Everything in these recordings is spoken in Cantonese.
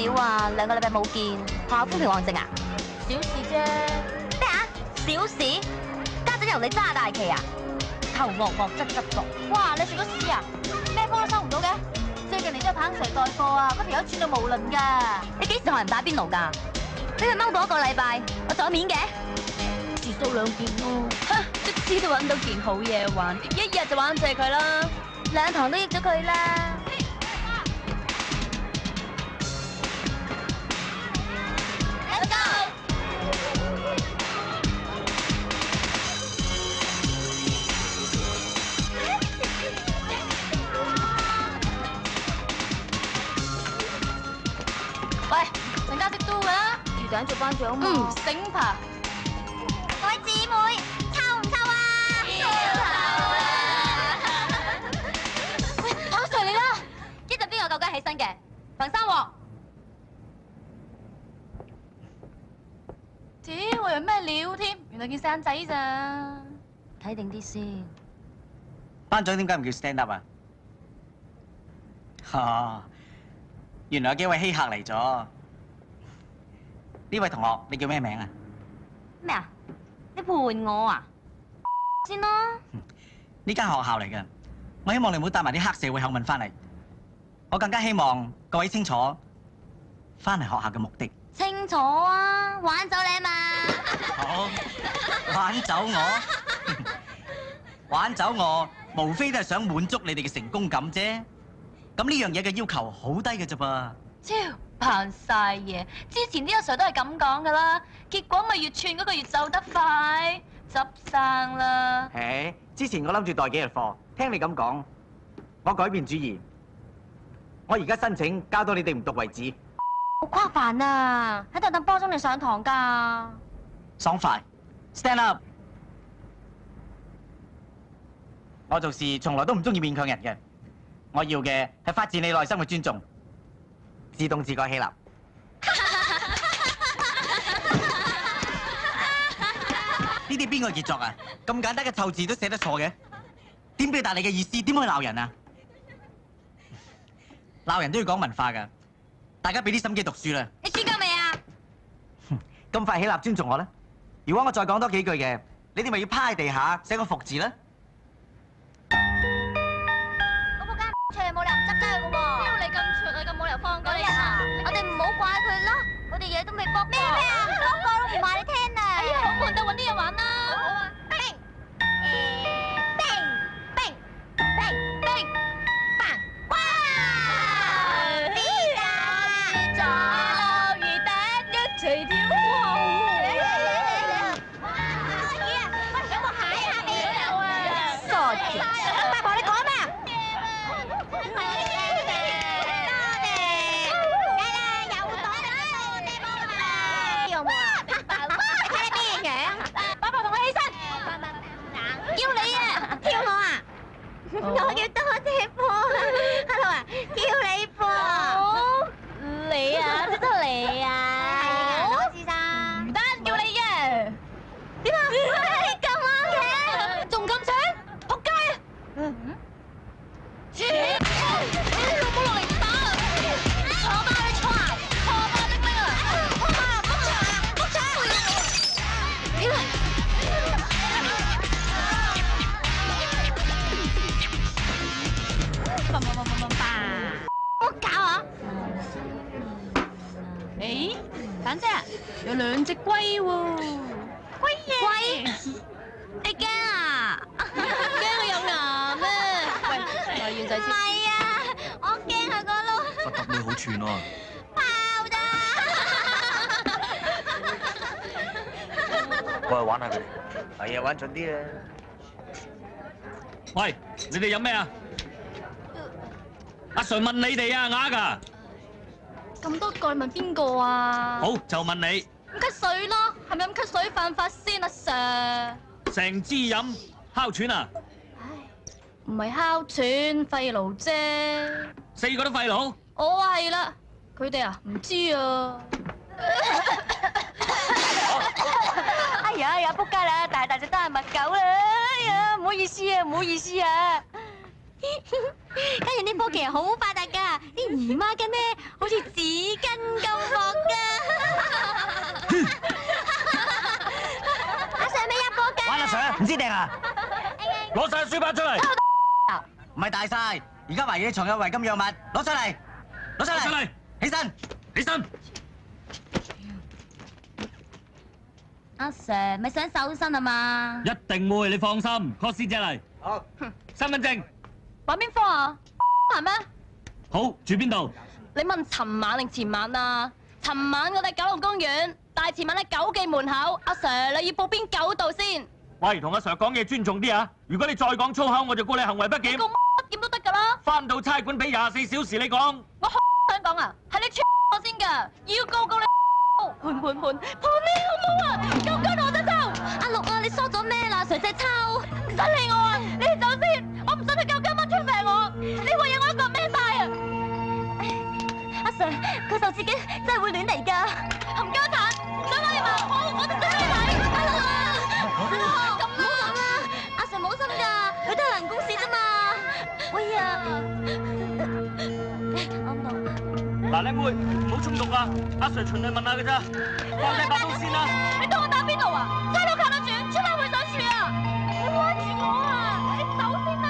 料啊？2個禮拜冇見，學校風平浪靜啊？小事啫。咩啊？小事？家陣由你揸大旗啊？頭惡惡質質薄，哇！你食咗屎啊？咩科都收唔到嘅？最近嚟都係棒蛇代課啊！嗰條友串到無倫㗎。你幾時學人打邊爐㗎？俾佢踎到1個禮拜，我仲有面嘅？時數2件咯。卒之都揾到件好嘢玩，一日就玩謝佢啦。2堂都益咗佢啦。Let's go！ 喂，陳家識都㗎啦，魚蛋做班長嘛。醒爬。各位姊妹，臭唔臭啊？臭啊！喂，阿 Sir 嚟啦！一陣邊個夠雞起身嘅？彭生喎。屌，我以為咩料添，原來件生仔咋？睇定啲先。班長點解唔叫 stand up 啊？哦，原來有幾位稀客嚟咗。呢位同學，你叫咩名啊？咩啊？你陪我啊？先咯。呢間學校嚟嘅，我希望你唔好帶埋啲黑社會口吻翻嚟。我更加希望各位清楚翻嚟學校嘅目的。清楚啊，玩走你啊嘛！好，玩走我，玩走我，無非都係想滿足你哋嘅成功感啫。咁呢樣嘢嘅要求好低嘅啫噃。超扮晒嘢，之前啲阿 Sir 都係咁講噶啦，結果咪越串嗰個越走得快，執生啦。誒，之前我諗住代幾日課，聽你咁講，我改變主意，我而家申請交到你哋唔讀為止。好誇煩啊！喺度等波鐘你上堂㗎。爽快 ，stand up！ 我做事從來都唔中意勉強人嘅，我要嘅係發自你內心嘅尊重，自動自覺起立。呢啲邊個傑作啊？咁簡單嘅臭字都寫得錯嘅，點表達你嘅意思？點可以鬧人啊？鬧人都要講文化㗎，大家俾啲心機讀書啦。你專家未啊？咁快起立尊重我啦！如果我再講多幾句嘅，你哋咪要趴喺地下寫個服字啦。嗰部間出嚟冇理由唔執低佢嘅喎。邊有你咁蠢啊？咁冇理由放過你啊！我哋唔好怪佢咯，我哋嘢都未卜。咩啊？講過都唔話你聽啊！哎呀，好悶得揾啲嘢玩啦！好啊！冰冰冰冰棒！哇！呢在樂兒第一隨跳後。有個蟹下面。有啊！傻子！八婆你講咩啊？有冇啊？睇你咩樣？八婆同我起身。叫你啊！叫我啊！我叫多謝波，Hello啊！叫你波。好，你啊，即得你啊！係啊，羅先生。唔單叫你嘅，點啊？咁啱嘅？仲咁搶，仆街啊！老母落嚟打啊！坐吧你坐啊！坐吧拎拎啊！好啊！卜茶啊！卜茶！點啊？我搞啊！誒，蛋姐，有2隻龜喎。龜龜，你驚啊？驚佢有牙咩？喂，來遠仔唔先。係啊，我驚佢個窿我揼你好串喎！爆咋！過去玩下佢哋。係啊，玩準啲啊！喂，你哋飲咩啊？阿 Sir 問你哋啊，啞㗎。咁多個問邊個啊？好，就問你，咁咳水咯，係咪咁咳水犯法先啊 Sir？成支飲哮喘啊唔係哮喘，肺癆啫。 ，4個都肺癆。我係啦，佢哋啊唔知啊。哎呀，仆街啦，大隻都係蜜狗啦！哎呀，唔好意思啊，唔好意思啊。跟住啲科技人好發達㗎，啲姨媽巾咧好似紙巾咁薄㗎。阿 Sir 未入過㗎？玩阿 Sir 唔知掟啊！攞晒書包出嚟，唔係大晒，而家懷疑藏有違禁藥物，攞出嚟，攞出嚟，出嚟，起身，起身。阿 Sir 咪想搜身啊嘛？一定會，你放心。確師姐嚟。好，身份證。玩邊科啊？係咩？好，住邊度？你問尋晚定前晚啊？尋晚我哋九龍公園，但係前晚喺九記門口。阿 Sir 你要報邊9度先？喂，同阿 Sir 講嘢尊重啲啊！如果你再講粗口，我就告你行為不檢。告乜檢都得㗎啦。翻到差館俾24小時你講。我想講啊，係你我先㗎，要告你。盤你好冇啊！夠姜我就抽。阿六啊，你梳咗咩啦？誰隻抽？唔使理我啊！你哋走先，我唔想你夠姜乜出名我。你會有我一個孭晒啊！阿 Sir，佢就自己真係會亂嚟㗎。冚家鏟，想我嘛？我就真係睇。阿六啊，阿六，咁啦，阿 Sir 冇心㗎，佢都係人公事啫嘛。喂呀，阿六。嗱，靚妹，唔好衝動啊！阿 Sir 循例問下㗎咋，放低把刀先啦。你當我打邊爐啊？差佬靠得住，出翻會想處啊！你關住我啊！你走先啦！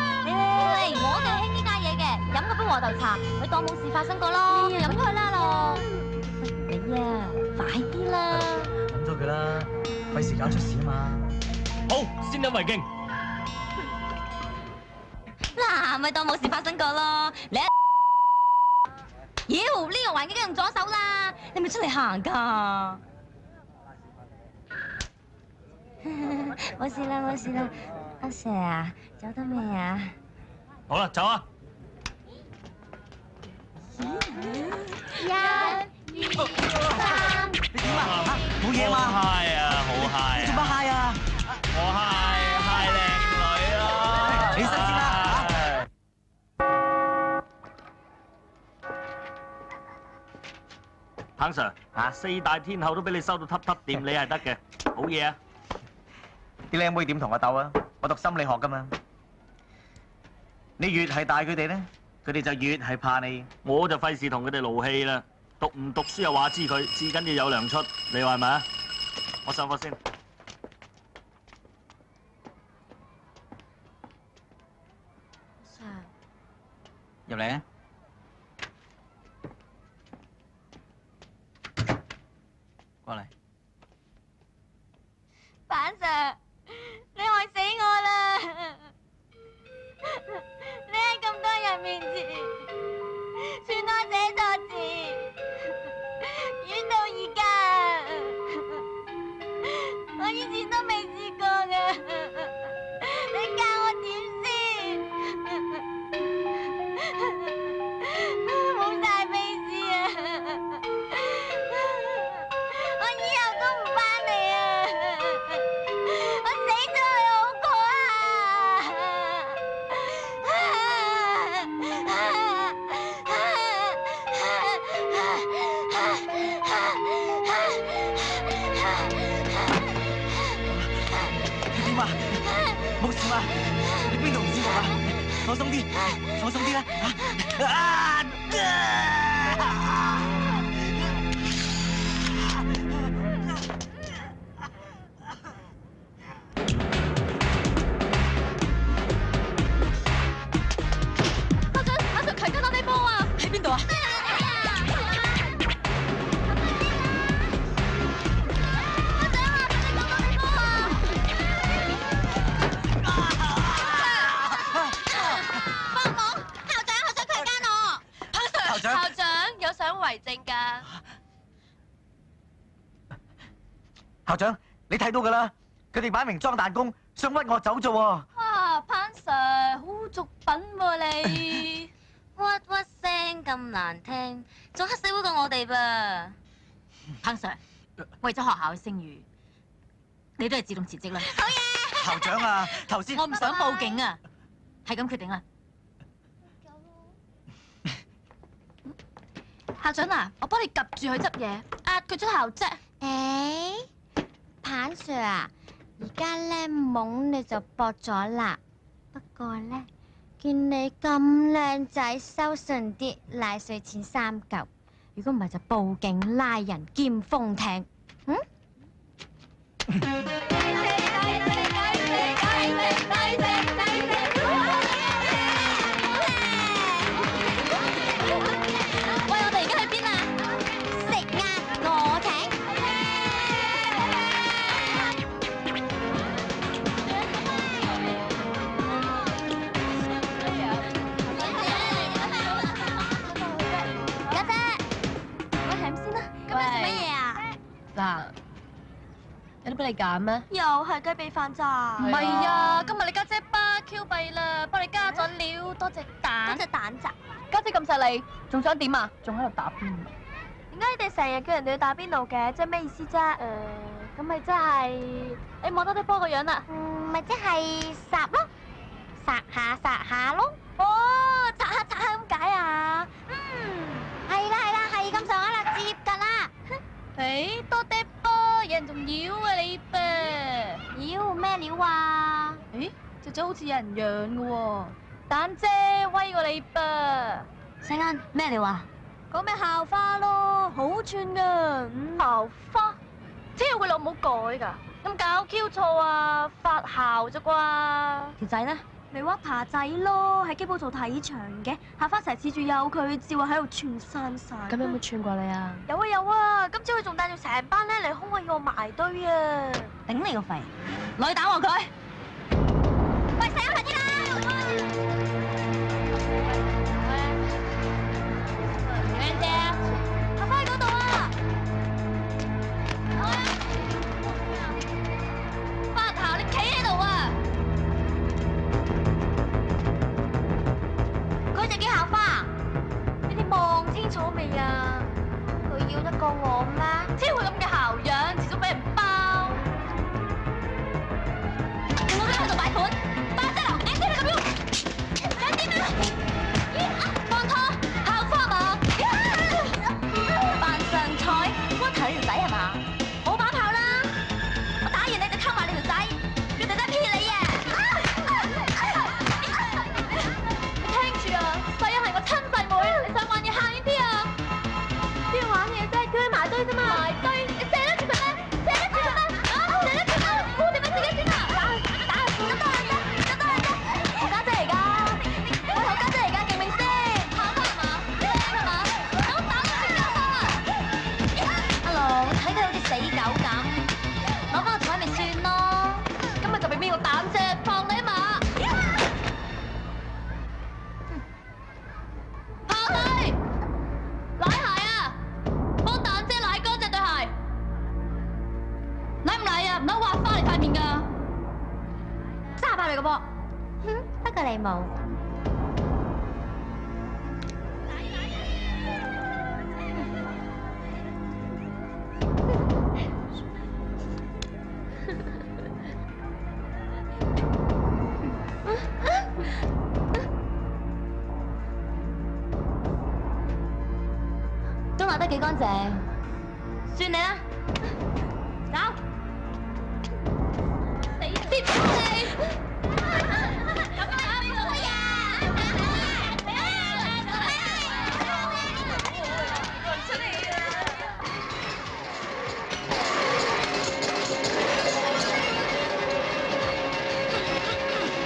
喂，我哋興呢家嘢嘅，飲嗰杯和豆茶，咪當冇事發生過咯。飲佢啦，六。你啊，快啲啦！飲咗佢啦，費事搞出事啊嘛。好，先飲為敬。嗱，咪當冇事發生過咯。你妖，呢個環境用左手啦，你咪出嚟行㗎。冇事啦，冇事啦。阿 Sir 啊，走得未啊？好啦，走啊！ 1、2、3。你點啊？嚇，冇嘢嘛？好 high 啊，好 high 你做乜啊！ high 啊？我 high 靚女啊！起身先啦。彭 Sir，4大天后都俾你收到揼掂，你係得嘅，好嘢啊！啲靚妹點同我鬥啊？我讀心理學噶嘛。你越係大佢哋咧，佢哋就越係怕你。我就費事同佢哋勞氣啦。讀唔讀書又話知佢，至緊要有糧出，你話係咪啊？我上課先。入嚟啊！過嚟。板 Sir，你害死我啦！你喺咁多人面前算我寫錯字，冤到而家，我以前都未試過㗎，你教我點先？冇晒 face 啊！我以後都唔返嚟啊！我死咗佢好過點啊？冇事嘛？你邊度唔舒服啊？放鬆啲，放鬆啲啦！阿 Sir 強姦我哋波啊！喺邊度啊？校長有相為證㗎。校長，你睇到㗎啦，佢哋擺明裝彈弓，想屈我走啫喎。啊，潘 Sir 好俗品喎你。屈屈聲咁難聽，仲黑社會過我哋噃。潘 Sir 為咗學校嘅聲譽，你都係自動辭職啦。校長啊，頭先我唔想報警啊，係咁決定啦。校長啊，我幫你及住佢執嘢，壓佢出校啫。誒，彭 Sir 啊，而家咧懵你就駁咗啦。不過咧，見你咁靚仔，收順啲，賴稅錢3嚿。如果唔係就報警拉人兼封艇。嗯？喂，我哋而家去邊啊？食晏我請。家姐，我係咁先啦。今日食乜嘢啊？嗱，有啲俾你揀咩？又係雞髀飯咋？唔係啊，今日你家姐巴 Q 幣啦，幫你加咗料，多隻蛋。隻蛋咋？家姐咁實力，仲想點啊？仲喺度打邊？點解你哋成日叫人哋去打邊爐嘅？即係咩意思啫？咁咪即係你望多啲波個樣啦。咪即係烚咯，烚下咯。哦，拆下咁解啊？係啦，係咁上下啦，接近啦。誒，多啲波，有人仲妖啊你噃？妖咩料啊？誒，隻仔好似有人養嘅喎，蛋姐威過你噃。細安咩料啊？講咩校花咯，好串噶。校花？只要佢老母改㗎，咁搞 Q 錯啊，發校啫啩？條仔呢？咪屈爬仔咯，喺機鋪做睇場嘅，校花成日恃住有佢，照話喺度串山晒。咁有冇串過你啊？有啊，今朝佢仲帶住成班咧嚟兇我要我埋堆啊！頂你個肺！攞去打鑊佢！喂，細安快啲啦！靚姐，校花喺嗰度啊！發校，你企喺度啊！佢就叫校花，你哋望清楚未啊？佢要得過我咩？超佢咁嘅校樣，遲早俾人包。我喺度擺盤，八隻樓，你咁樣，想點啊？放拖，校花嘛？扮上菜，屈頭你條仔係嘛？冇把炮啦！我打完你就溝埋你條仔，叫弟弟撇你啊！你聽住啊，細欣係我親細妹，你想玩嘢行遠啲啊！邊玩嘢啫？叫佢埋堆啫嘛！埋堆，你射得住佢咩？射得住佢咩？射得住佢，顧掂你自己先啊！打，咁多人啫，我家姐嚟㗎，喂，我家姐嚟㗎，勁明先，校花係嘛？靚係嘛？等我打到佢校花啊！阿龍，睇佢好似死狗咁，攞翻個彩咪算咯。今日就俾邊個膽啫，放你一馬！跑去，舐鞋啊！幫蛋姐舐乾淨對鞋。舐唔舐啊？唔好畫花你塊面㗎。38嚟個噃，不過你冇。都畫得幾乾淨，算你啦。走，死跌你！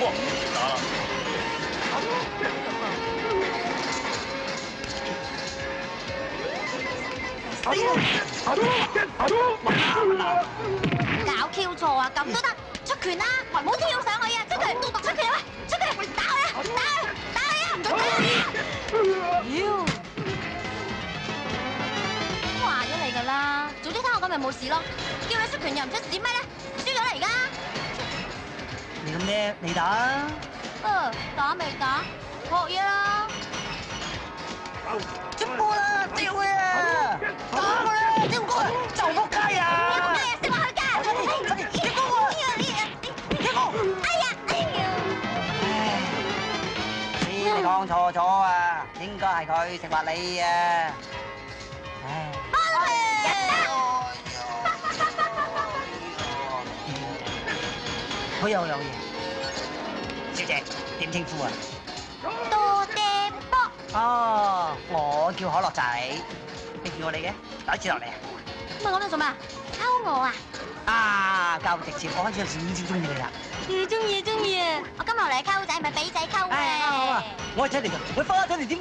哇！打啦！搞 Q 錯啊，咁都得，出拳啦，唔好跳上去啊，出拳，出拳啊，出拳，打佢啊，打佢啊，唔准打！妖，話咗你噶啦，早啲聽我講咪冇事咯，叫你出拳又唔出，指咩咧？輸咗啦而家。你咁叻，你打啊！打未打？學嘢啦。出波啦，掉佢啊！打佢啦，掉佢就仆街啊！仆街啊，食落去㗎！跳高喎！跳高！哎呀！你講錯咗啊，應該係佢食話你啊！唉，好嘢好嘢好嘢！小姐點稱呼啊？哦，我叫可樂仔，你叫我你嘅，第一次落嚟啊？咁啊，講你做咩啊？溝我啊？啊，夠直接，我開始有少少中意你啦。中意中意啊！我今日嚟溝仔，唔係俾仔溝嘅。好啊，我係仔嚟㗎，我花仔嚟點？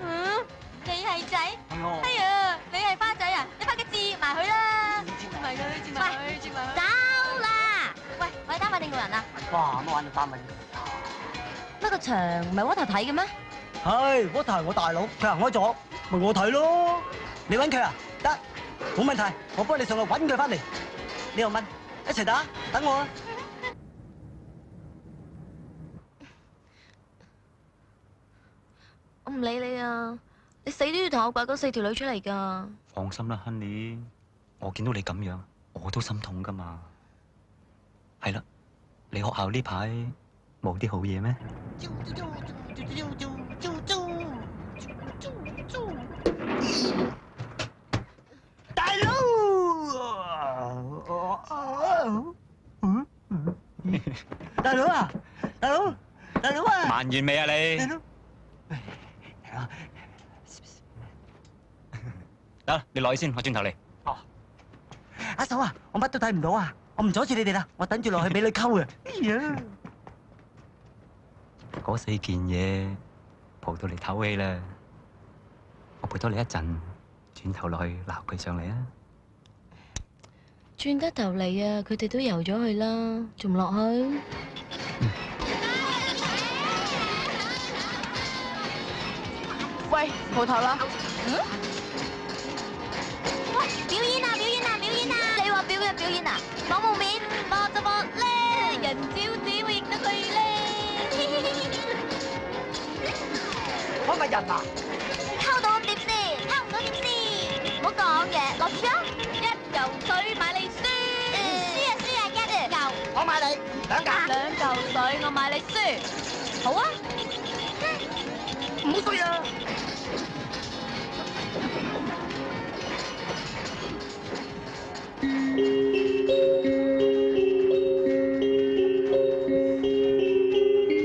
嗯，你係仔？係喎。哎呀，你係花仔啊！你快啲接埋佢啦！接埋佢，接埋佢，接埋佢。走啦！喂，我係單位定個人啊？哇，乜玩到單位？乜個場唔係 Water 睇嘅咩？係，Water係我大佬，佢行開咗，咪我睇咯。你揾佢啊？得，冇問題，我幫你上去揾佢翻嚟。你又問，一齊打，等我啊！我唔理你啊！你死都要同我刮嗰4條女出嚟㗎。放心啦，Honey，我見到你咁樣，我都心痛㗎嘛。係啦，你學校呢排冇啲好嘢咩？大佬，大佬啊，大佬，大佬啊！慢完未啊你？大佬，得啦，你落去先，我轉頭嚟。哦，阿嫂啊，我乜都睇唔到啊，我唔阻住你哋啦，我等住落去俾你溝啊！哎呀，嗰4件嘢蒲到嚟唞氣啦，我陪多你一陣，轉頭落去鬧佢上嚟啊！轉得頭嚟啊！佢哋都游咗去啦，仲唔落去？喂，蒲頭啦！喂，表演啊！表演啊！表演啊！你話表演表演啊？冇冇面，搏就搏咧，人少只會認得佢咧。我咪人啊！溝到點先？溝唔到點先？唔好講嘢，落注啊！一嚿水買你輸，輸啊輸啊，一嚿，我買你2架2嚿水，我買你輸。好啊！唔好衰啊！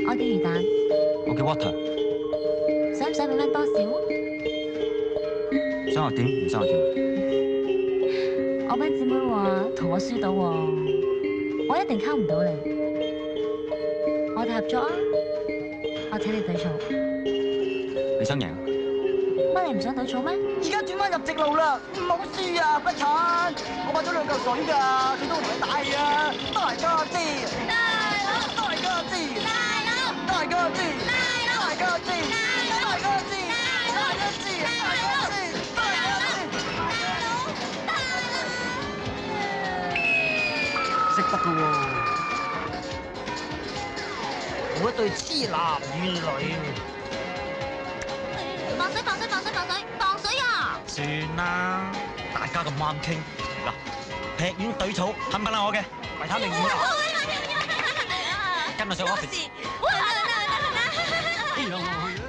我啲魚蛋，我叫 Water，使唔使俾翻多少？想我點唔想我點？我班姊妹話同我輸到喎，我一定溝唔到你。我哋合作啊！我請你對草，你想贏？乜你唔想對草咩？而家轉翻入直路啦，唔好輸啊，不蠢！我買咗2嚿水㗎，最多同你打氣啊！大家知，大家知，大家知，大家知，大家知，大家知，識得㗎喎，我一對痴男怨女。放水放水放水放水放水啊！算啦，大家咁啱傾，嗱，劈丸對草，冚唪唥我嘅，維他命2啊！跟我上 office。哎呀，我去啦！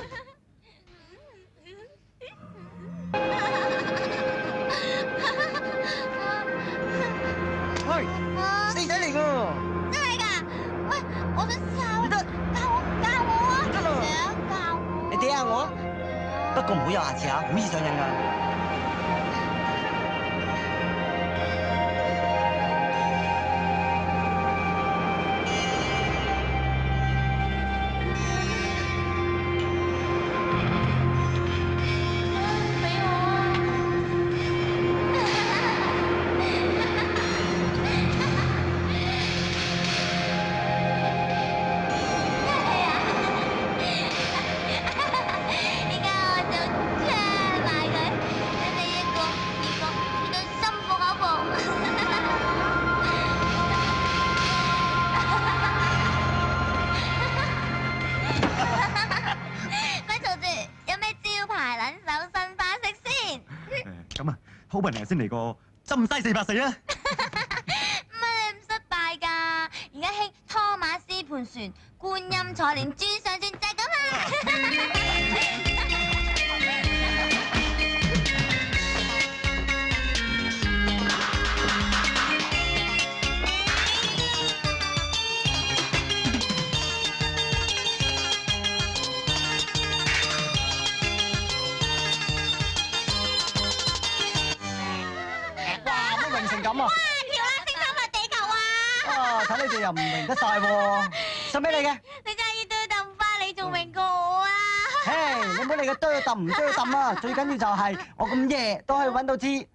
喂，4仔嚟㗎！真係㗎？喂，我想試下。唔得，教我啊！唔得啦！想教我。你嗲下我啊！不過唔好有下次啊，好易上癮㗎。好運嚟先嚟個針西440啊！乜你唔失敗㗎？而家興拖馬斯盤旋、觀音坐蓮、轉上轉就係咁啦！又唔明得晒喎，送俾你嘅。你真係要對揼花，你仲明過我啊？嘿，你唔好理佢哚揼唔哚揼啊，最緊要就係我咁夜都可以揾到支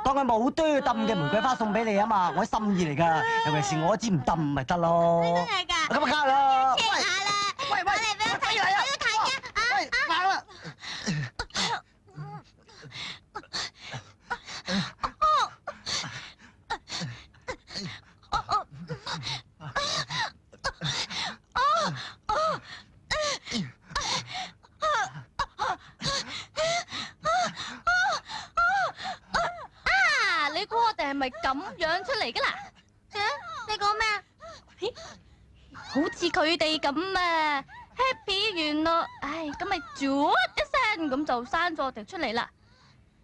當佢冇哚揼嘅玫瑰花送俾你啊嘛，我啲心意嚟㗎，尤其是我一支唔揼咪得咯。真係㗎？咁啊梗係啦。切下啦！喂喂，嚟俾我睇，我要睇啊！喂，硬啦！啊！你估我哋係咪咁樣出嚟㗎啦？你講咩啊？好似佢哋咁啊 ，happy 完咯，唉，咁咪啾一聲咁就生咗我哋出嚟啦。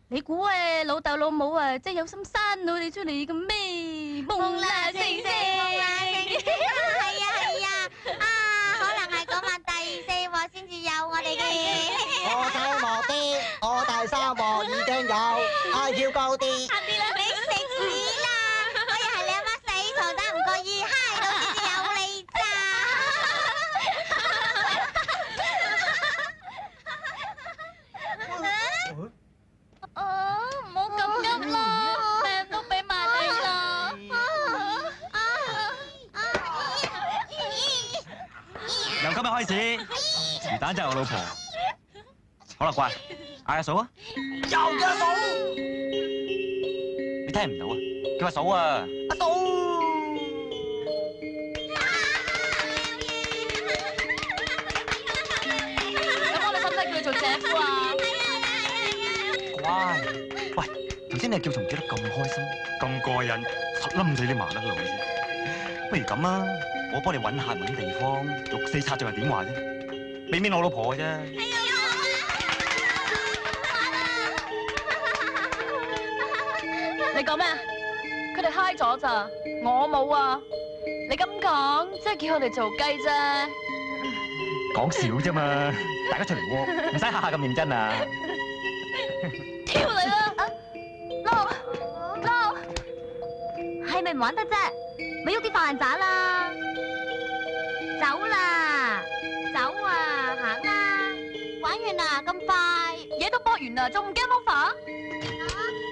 你估老豆老母即係有心生我哋出嚟嘅咩？夢啦星星，夢啦星星，係啊，可能係嗰晚第4幕先至有我哋嘅。我睇幕啲，我第3幕已經有，IQ高啲。你食屎啦！嗰日係你阿媽死嘈得唔覺意，嗨到先至有你咋。唔好咁急啦，命都俾埋你啦。由今日開始，魚蛋就係我老婆。好啦，乖，嗌阿嫂啊！又叫阿嫂，你聽唔到啊？叫阿嫂啊！阿嫂。咁我哋使唔使叫佢做姐夫啊？乖，喂，頭先你叫蟲叫得咁開心，咁過癮，實冧死啲麻甩佬先。不如咁啊，我幫你揾下揾地方，6、4拆仲係點話啫？俾面我老婆嘅啫。你講咩？佢哋嗨咗咋，我冇啊！你咁講，即係叫我哋做雞啫。講笑啫嘛，大家出嚟喎，唔使下下咁認真啊！跳嚟啦！撈，係咪唔玩得啫？咪喐啲發爛渣啦！走啦，走啊，行啦！玩完啦，咁快？嘢都搏完啦，仲唔驚魔法？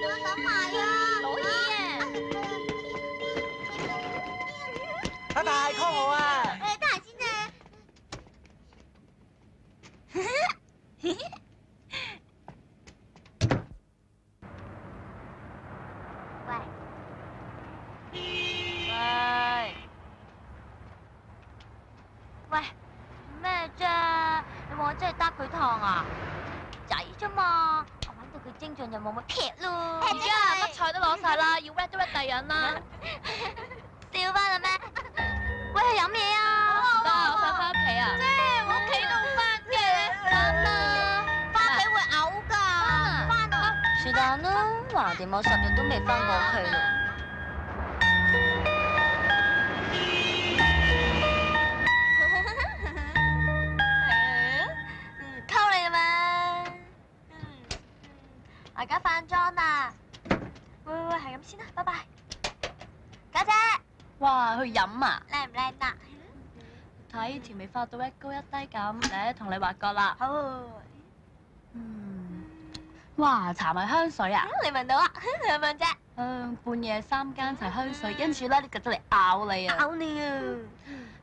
我想買啊！攞嘢啊！拜拜，call我啊！得閒先啊！喂，咩啫？你話我真係得佢糖啊？仔啫嘛，我玩到佢精進就冇乜劈咯。而家乜菜都攞晒啦，要 red 都 red 第人啦。笑翻啦咩？喂，去飲嘢啊！得，我想翻屋企啊。我屋企都翻嘅，翻啦，翻屋企會嘔㗎。翻啊！是但啦，橫掂我10日都未翻過屋企啦。溝你啦嘛！我而家化妝啦。喂，係咁先啦，拜拜。家姐，哇，去飲啊！靚唔靚啊？睇條眉發到一高一低咁，嚟同你畫過啦。好。哇，搽埋香水啊！你聞到啊？兩樣啫。半夜3更搽香水，跟住咧呢個就嚟咬你啊！咬你啊！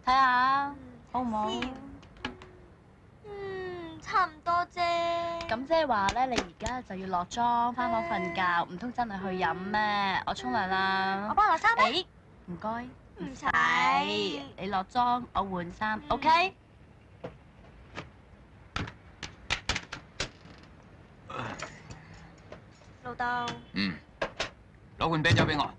睇下好唔好？差唔多啫。咁即係話咧，你而家就要落妝翻房瞓覺，唔通真係去飲咩？我沖涼啦。我幫你落衫咩？唔該。唔使。你落妝，我換衫，OK？老豆。攞罐啤酒俾我。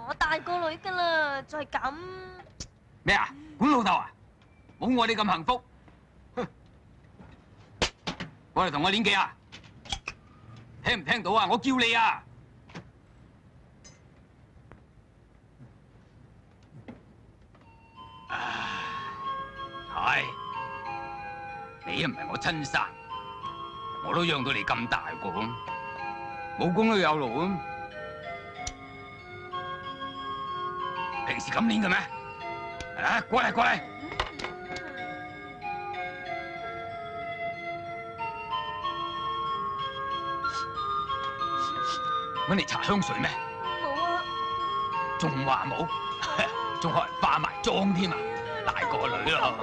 我大個女㗎啦，再咁。咩啊？管老豆啊？冇我哋咁幸福。哼！過嚟同我練幾啊？聽唔聽到啊？我叫你啊！係，你又唔係我親生，我都養到你咁大個，冇功都有勞啊！平時咁練嘅咩？啊，過嚟過嚟！搵嚟搽香水咩？冇啊！仲話冇？仲學人化埋妝添啊！大個女咯！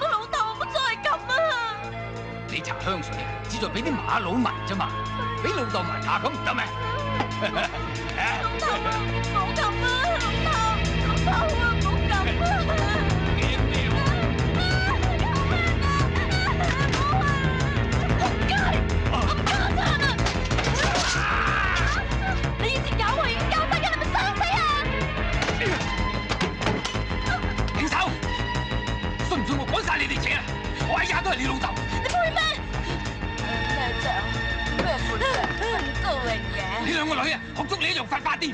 老豆，我真係咁啊！你搽香水啊，只在俾啲馬佬聞啫嘛，俾老豆聞下咁唔得咩？老豆啊，唔好咁啊！老豆啊，唔好咁啊！幾秒？你以前有我已經夠得嘅，你咪生死啊！停手！信唔信我趕晒你哋扯啊？我阿爺都係你老豆。你配咩？咩獎？咩款獎？唔高榮嘅。你兩個女啊，學足你一樣發發啲。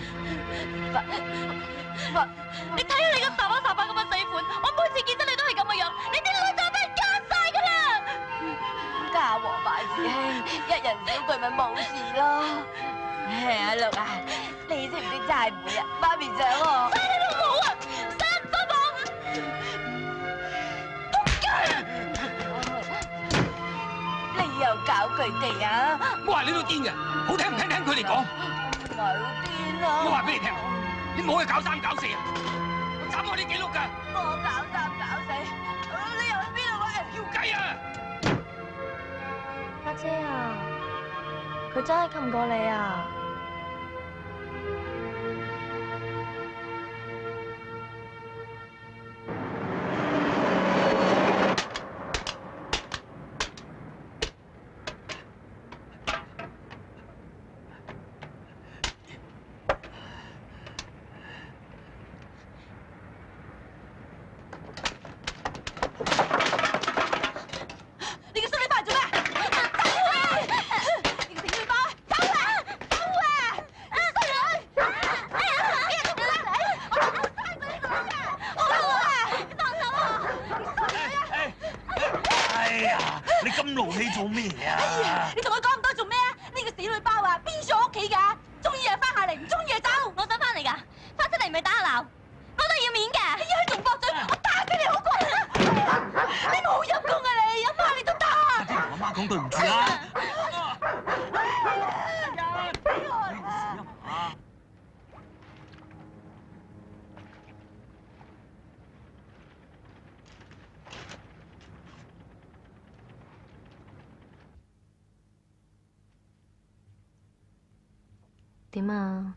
你睇下你個沙發咁嘅死款，我每次見到你都係咁嘅樣，你啲女就俾人奸晒㗎啦！家和萬事興，一人少句咪冇事咯。唉，阿六啊，你識唔識猜枚啊？媽咪想我。猜你老母啊！生唔多講。仆街！你又搞佢哋啊？我話你都癲嘅，好聽唔聽佢哋講。我癲啊！我話俾你聽，你唔好去搞三搞四啊！我斬我啲記錄㗎。我搞三搞四，你又去邊度啊？要計啊！家姐啊，佢真係擒過你啊！你個衰女翻嚟做咩？你咁勞氣做咩啊？你同我講咁多做咩啊？呢個死女包啊，邊咗屋企㗎？中意就翻下嚟，唔中意就走。我想翻嚟㗎，翻出嚟咪打鬧，我都要面㗎。一係仲駁嘴，我打死你好過啦！你冇陰功啊你，有媽你都打。同阿媽講對唔住啦。點啊？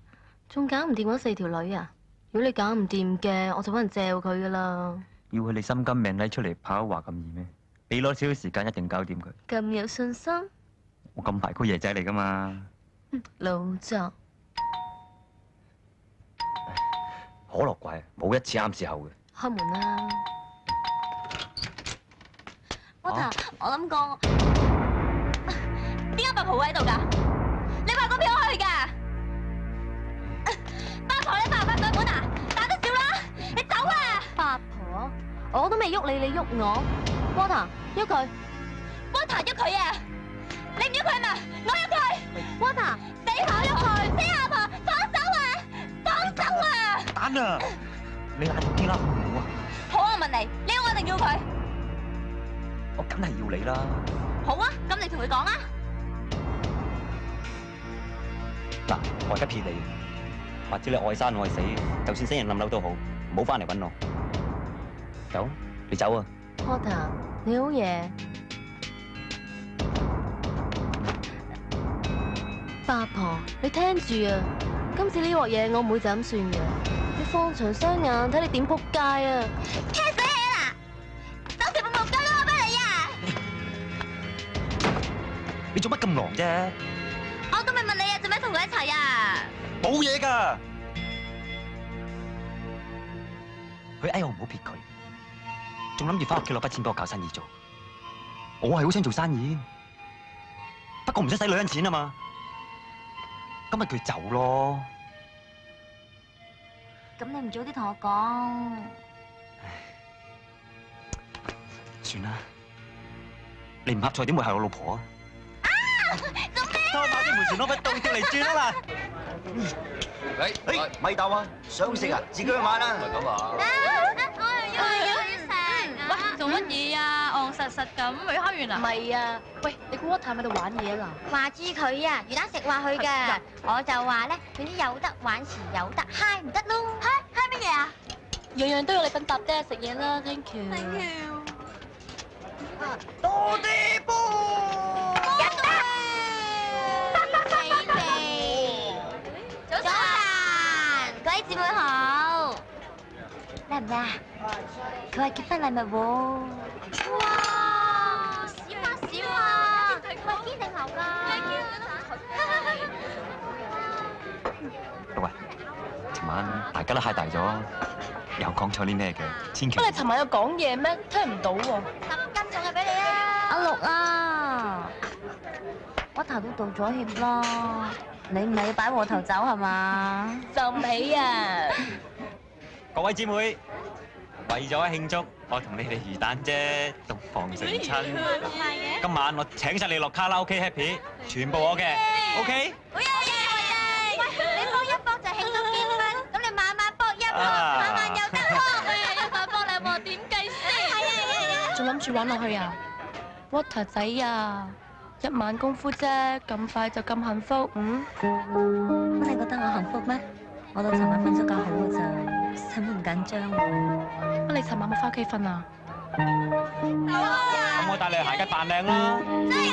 仲搞唔掂嗰4條女啊？如果你搞唔掂嘅，我就揾人嚼佢噶啦。要佢你心甘命抵出嚟跑話咁易咩？俾多少少時間一定搞掂佢。咁有信心？我咁排骨爺仔嚟噶嘛？老作。可樂櫃冇一次啱時候嘅。開門啦。Water，我諗過，點解八婆會喺度㗎？你話過俾我去㗎？八婆，你發唔發上門啊？打得少啦，你走啊！八婆，我都未喐你，你喐我。Water，喐佢。Water，喐佢啊！你唔喐佢嘛？我喐佢。Water，死婆喐佢，死阿婆，放手啊！放手啊！蛋啊！你冷靜啲啦，好唔好啊？好啊，我問你，你要我定要佢？我梗係要你啦。好啊，咁你同佢講啊。嗱，我而家撇你，或者你愛生愛死，就算死人冧樓都好，唔好翻嚟揾我。走，你走啊 Potter， 你好嘢。八婆，你聽住啊！今次呢鑊嘢我唔會就咁算嘅，你放長雙眼睇你點撲街啊！聽死你啦！當時部木匠攞我翻嚟啊！你做乜咁狼啫？我都未問你啊，做咩同佢一齊啊？冇嘢㗎。佢哎我唔好撇佢，仲諗住翻屋企攞筆錢幫我搞生意做。我係好想做生意，不過唔使使女人錢啊嘛。今日佢走咯。咁你唔早啲同我講？算啦，你唔呷菜點會係我老婆啊？拖埋啲門船攞把倒吊嚟轉啊嘛！咪鬥啊！想食啊，自己去買啦。唔係咁啊！我要食。喂，做乜嘢啊？戇實實咁，未開完啊？唔係啊！喂，你估Water喺度玩嘢啊嗱？話知佢啊，魚蛋食話佢㗎，我就話咧，佢啲有得玩時有得嗨唔得咯。嗨乜嘢啊？樣樣都有你份搭爹食嘢啦 ，thank you。Thank you。多啲波！早晨，各位姊妹好，得唔得啊？佢話結婚禮物喎。哇！少啊！喂，堅定流㗎。喂，尋晚大家都嗨大咗，又講錯啲咩嘅，千祈。乜你尋晚有講嘢咩？聽唔到喎。10斤重嘅俾你啊！阿六啊，我頭都道咗歉啦。你唔係要擺和頭走係嘛？就唔起啊！各位姊妹，為咗慶祝我同你哋魚蛋姐洞房成親，今晚我請晒你落卡拉 OK happy， 全部我嘅 ，OK？ 好嘢！喂，你搏一搏就慶祝結婚，咁你晚晚搏一搏，晚晚又得喎。一晚搏兩鑊點計先？係。仲諗住玩落去啊 ？Water 仔啊！一晚功夫啫，咁快就咁幸福，咁你覺得我幸福咩？我到尋晚瞓咗覺好㗎咋，使乜咁緊張喎？乜你尋晚冇翻屋企瞓啊？咁我帶你去行街扮靚啦。真係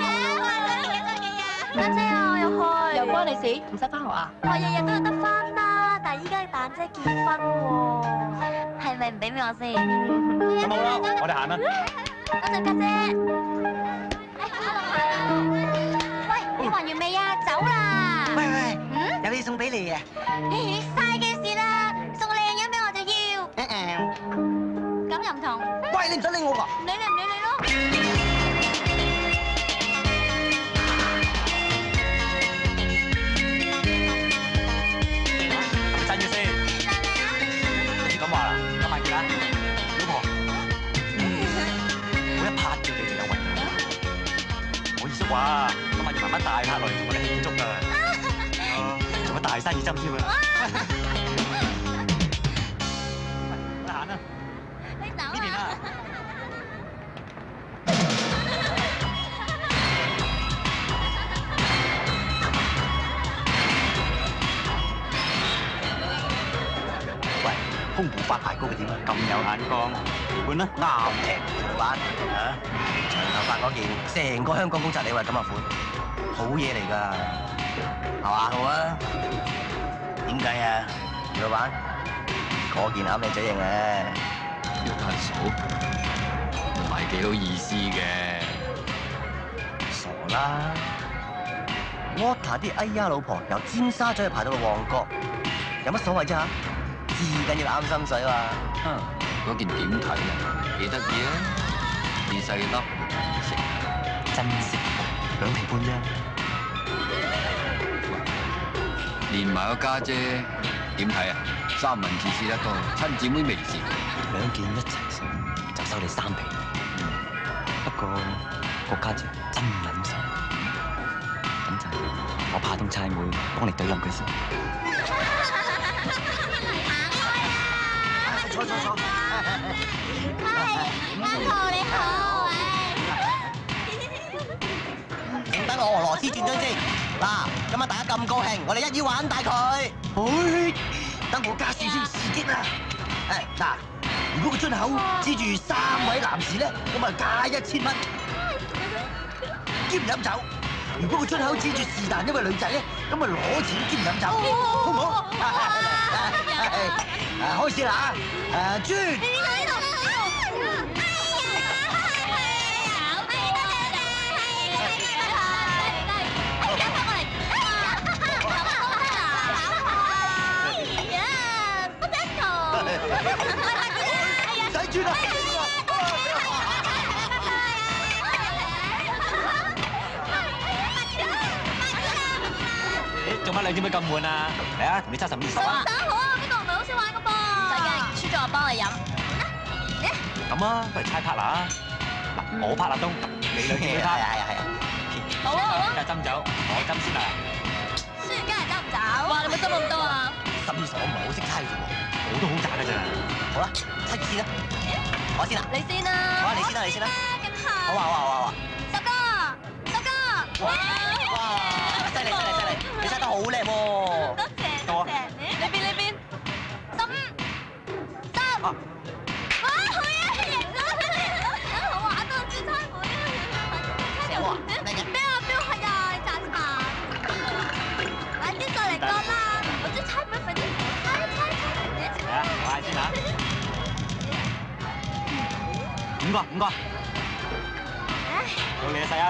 嘅，蛋姐啊，我要去。又關你事？唔使翻學啊？我日日都有得翻啦，但係依家要蛋姐結婚喎，係咪唔俾我先？咁好啦，我哋行啦。多謝家姐。喂，你還完未啊？走啦！喂，有嘢送俾你啊！嘥嘅事啦，送靚樣俾我就要。咁又唔同。喂，你唔使理我㗎。唔理你唔理你咯。真嘅先？好似咁話啦，今晚見啦，老婆。我一拍叫你就有運。我意思話，今晚要慢慢帶客落嚟同我哋慶祝㗎。仲有大生意針添啊！我哋行啦。你走啊！呢邊啦。喂，空湖發牌高嘅點啊？咁有眼光，換啦。啱嘅，老闆啊，長頭髮嗰件，成個香港公仔你話咁嘅款，好嘢嚟㗎，係嘛？好啊，點計啊，老闆？嗰件啱你嘴型嘅。要大嫂，唔係幾好意思嘅。傻啦 ，Water 啲哎呀老婆由尖沙咀排到去旺角，有乜所謂啫嚇？至緊要啱心水嘛。嗰件點睇啊？幾得意啊！細細粒食，真食2皮半啫。連埋個家姐點睇啊？3文治試得多，親姊妹微試。2件一齊食就收你3皮。不過個家姐真撚手，等陣我派通差妹幫你懟冧佢先。坐。阿你好，請等我俄羅斯轉張先。嗱，今晚大家咁高興，我哋一於玩大佢。等我加少少刺激啦。嗱，如果個樽口指住3位男士咧，咁啊加1000蚊。兼飲酒。如果個樽口指住是但一位女仔咧，咁啊攞錢兼飲酒，好唔好？開始啦嚇！轉。唔使轉啦！做乜2姊妹咁悶啊？嚟啊，同你揸12、10啊！打好啊，呢個唔係好識玩嘅噃。唔使驚，輸咗我幫你飲。咁啊，不如猜拍啦！我拍立冬，你兩件佢拍。係啊。好啊好啊，今日斟酒，我斟先啦。雖然今日執唔走，哇你咪執咁多啊？心意所我唔係好識猜嘅啫喎。我都好渣㗎咋。好啦，七先啦，我先啦。你先啦。好啊，你先啦，你先啦。咁好。好啊，好啊，好啊，好啊。十個。哇！犀利，你猜得好叻喎。多謝多謝。呢邊。15、10。哇！好啊，贏咗！好玩啊，轉猜會啊！哇！咩啊？邊個係啊？你賺茶。快啲過嚟過啦！我啲猜會快啲猜。係啊，我嗌先嚇。5個。到你啊，細欣。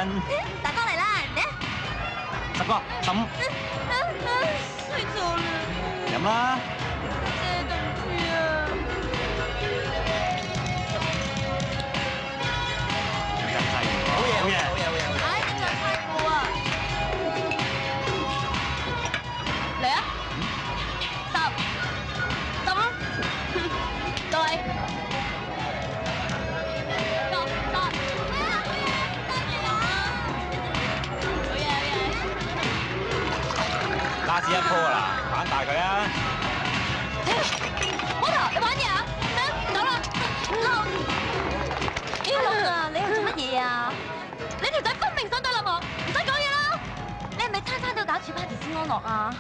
大哥嚟啦！10個，15。睡咗啦。飲啦。對唔住啊。好嘢。哎，點解猜我啊？嚟啊！10、15，到你。拉屎一鋪啦，玩大佢啊！摩頭，你玩嘢啊？走啦！龍啊，你做乜嘢啊？你條仔分明想對冧我，唔使講嘢啦！你係咪餐都要搞住 party 先安樂啊？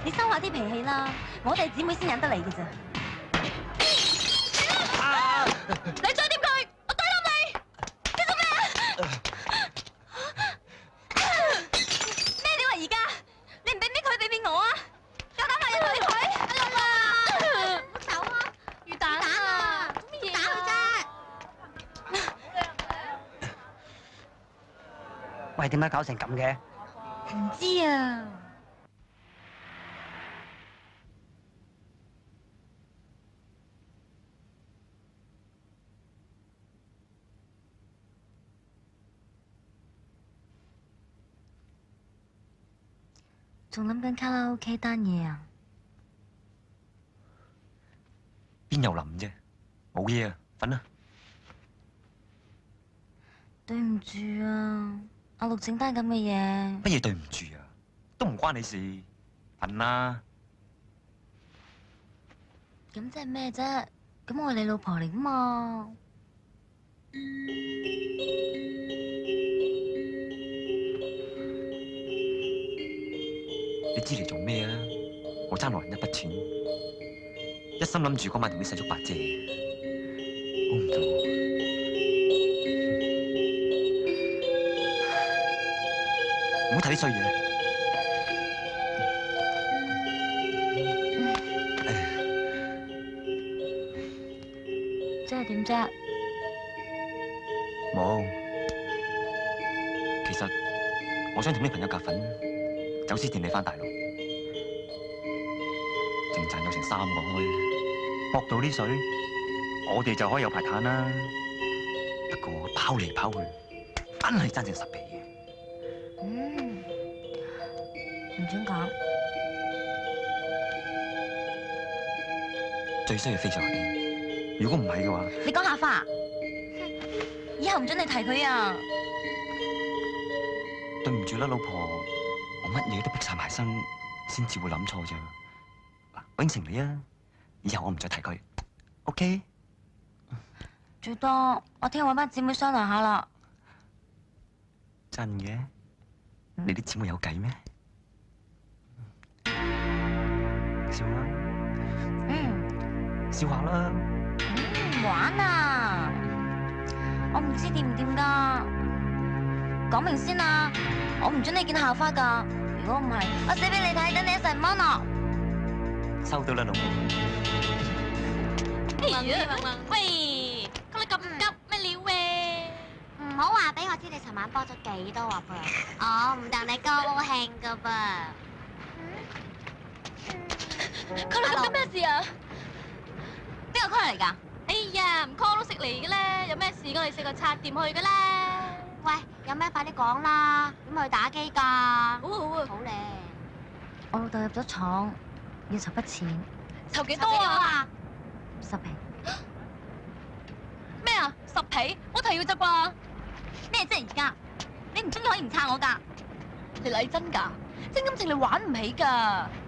你收下啲脾氣啦，我哋姊妹先忍得嚟嘅咋。你再掂佢，我對冧你！你做咩啊？咩料啊而家？你唔俾面佢，俾面我啊！夠膽埋入去佢！阿龍啊！唔好走啊！魚蛋啊！做乜嘢打佢啫？喂，點解搞成咁嘅？唔知啊。仲諗緊卡拉 OK 單嘢啊？邊有諗啫？冇嘢啊，瞓啦。對唔住啊，阿陸整單咁嘅嘢。乜嘢對唔住啊？都唔關你事，瞓啦。咁即係咩啫？咁我係你老婆嚟噶嘛？你知嚟做咩啊？我爭落人一筆錢，一心諗住嗰晚同啲細叔伯借，估唔到。唔好睇啲衰嘢。即係點啫？冇。其實我想同啲朋友夾份，走私電你返大陸，淨賺有成3個開，搏到啲水，我哋就可以有排攤啦。不過跑嚟跑去，真係爭成10皮嘅。唔准講。最衰係飛上天，如果唔係嘅話，你講下花，以後唔准你提佢啊！對唔住啦，老婆，我乜嘢都逼晒埋身，先至會諗錯咋。應承你啊，以後我唔再提佢 ，OK？ 最多我聽日搵班姊妹商量下啦。真嘅？你啲姊妹有計咩？笑啦，笑下啦。玩啊！我唔知掂唔掂㗎，講明先啊！我唔准你見校花㗎，如果唔係，我死俾你睇，等你一世唔安樂。收到啦，老婆。喂，咁你咁急咩料喂？唔好話俾我知你尋晚播咗幾多話噃，我唔戥你高興㗎噃。佢哋咁咩事啊？邊個 call 嚟㗎？哎呀，唔 call 都識嚟嘅咧，有咩事我哋4個拆掂去嘅啦。喂，有咩快啲講啦，點去打機㗎？好啊好啊，好咧。我老豆入咗廠，要籌筆錢籌幾多啊？ 10皮。咩啊？10皮，我提要啫啩。咩啫而家？你唔中意可以唔撐我㗎？你嚟真㗎？真感情你玩唔起㗎。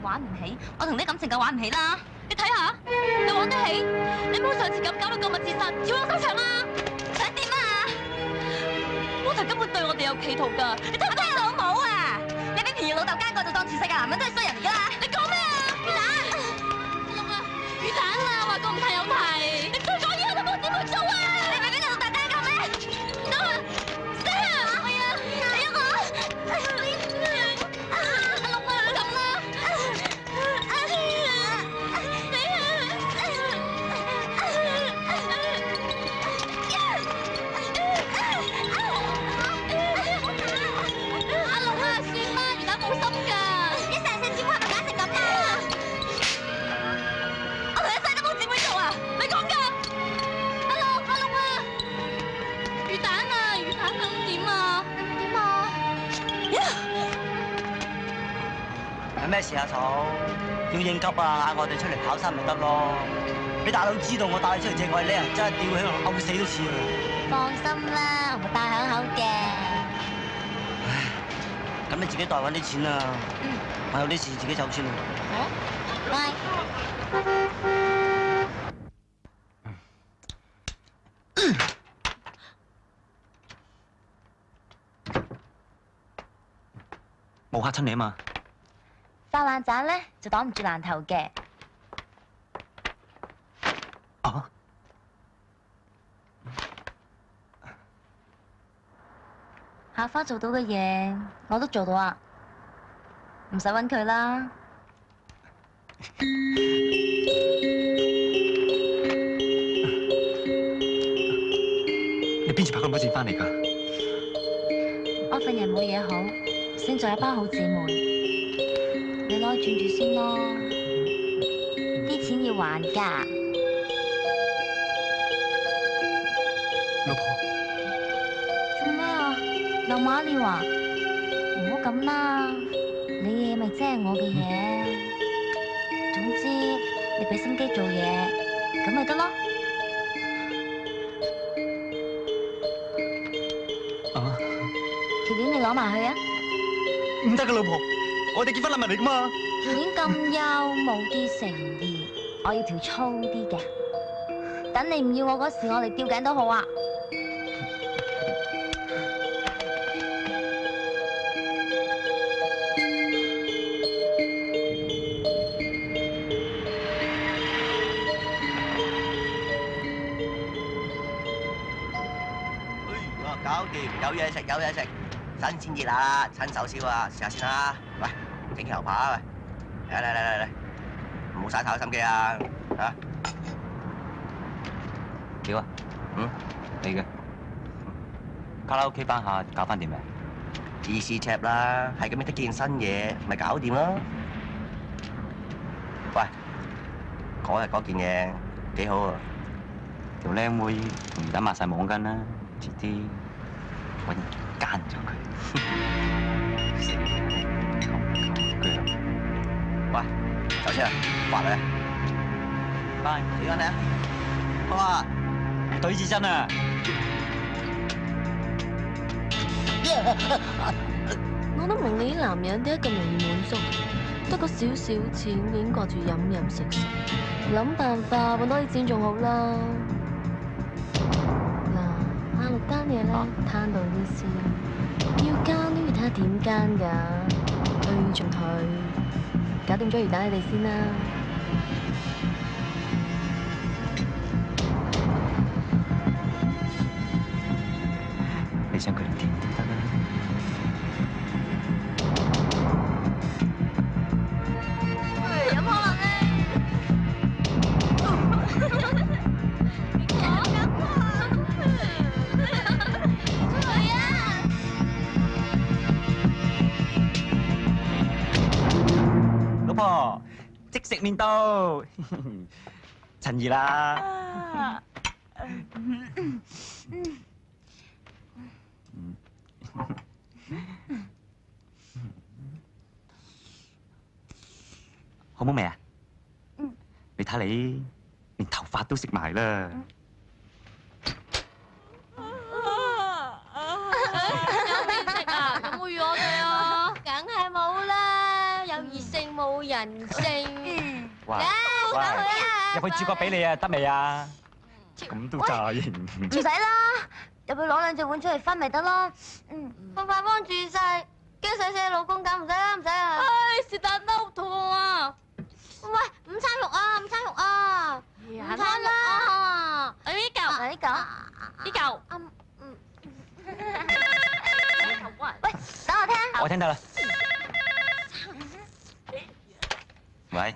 玩唔起？我同你感情夠玩唔起啦！你睇下，你玩得起？你唔好上次咁搞到告密自殺，跳落手場啊！想點啊？波頭根本對我哋有企圖㗎。你睇唔睇老母啊！你俾平兒老豆奸過就當全世界男人都係衰人嚟㗎啦！你講咩啊？魚蛋，阿龍啊，魚蛋啊，話過唔提有提。你做咗嘢我都冇點去做啊！你咪俾你老豆奸過咩？唔得啊！死啊！係啊！死啊我！阿龍啊，咁啦！阿龍啊，算啦，魚蛋冇心㗎。一世聲姊妹係咪揀成咁啊？我同一世都冇姊妹做啊！你講㗎？阿龍啊！魚蛋啊，咁點啊？點啊？有咩事啊，嫂？要應急啊，嗌我哋出嚟跑山咪得咯。俾大佬知道我帶你出嚟借鬼咧，真係吊起我嘔死都似啊！放心啦，我會帶響口嘅。咁你自己袋揾啲錢啊！我有啲事自己走先啦。好，拜。冇嚇親你啊嘛！發爛渣咧就擋唔住爛頭嘅。啊！校花做到嘅嘢，我都做到啊！唔使揾佢啦。你邊處拍咁多錢翻嚟㗎？我份人冇嘢好，勝在一班好姊妹。你攞去轉住先咯，啲錢要還㗎。老婆，做咩啊？又馬尿啊？唔好咁啦，你嘅嘢咪即係我嘅嘢。總之你俾心機做嘢，咁咪得咯。啊！條鏈你攞埋去啊！唔得㗎，老婆，我哋結婚禮物嚟㗎嘛。條鏈咁幼，冇啲誠意，我要條粗啲嘅。等你唔要我嗰時，我嚟吊頸都好啊！搞掂，有嘢食，有嘢食，新鮮熱辣，親手燒啊，試下先啦。喂，整牛扒啊，喂，嚟，唔好嘥太多心機啊，嚇。屌啊！你嘅卡拉 OK 班下搞翻掂未？Easy chap 啦，係咁樣得件新嘢，咪搞掂咯。喂，嗰日嗰件嘢幾好啊！條靚妹同魚蛋抹曬網巾啦，遲啲揾人奸咗佢。喂，走先啊，滑你啊！拜，時間你啊，好啊！對至真啊！我都明你啲男人點解咁容易滿足，得個少少錢已經掛住飲飲食食，諗辦法揾多啲錢仲好啦。嗱，6單嘢咧，攤到啲先，要奸都要睇下點奸㗎，去仲去，搞掂咗魚蛋你哋先啦。你想佢哋點都得啦。有可能咧。老婆，即食麵到，趁熱啦。好冇味啊？你睇你連頭髮都食埋啦。人性。哇！喂，入去煮個俾你啊，得未啊？咁都詐型。唔使啦，入去攞2隻碗出嚟分咪得咯。快快幫住晒，驚死死老公咁，唔使啦，唔使啊。唉，是但都好肚餓啊！喂，午餐肉啊，午餐肉啊，午餐啦。呢嚿，呢嚿，呢嚿。喂，等我聽。我聽得啦。喂，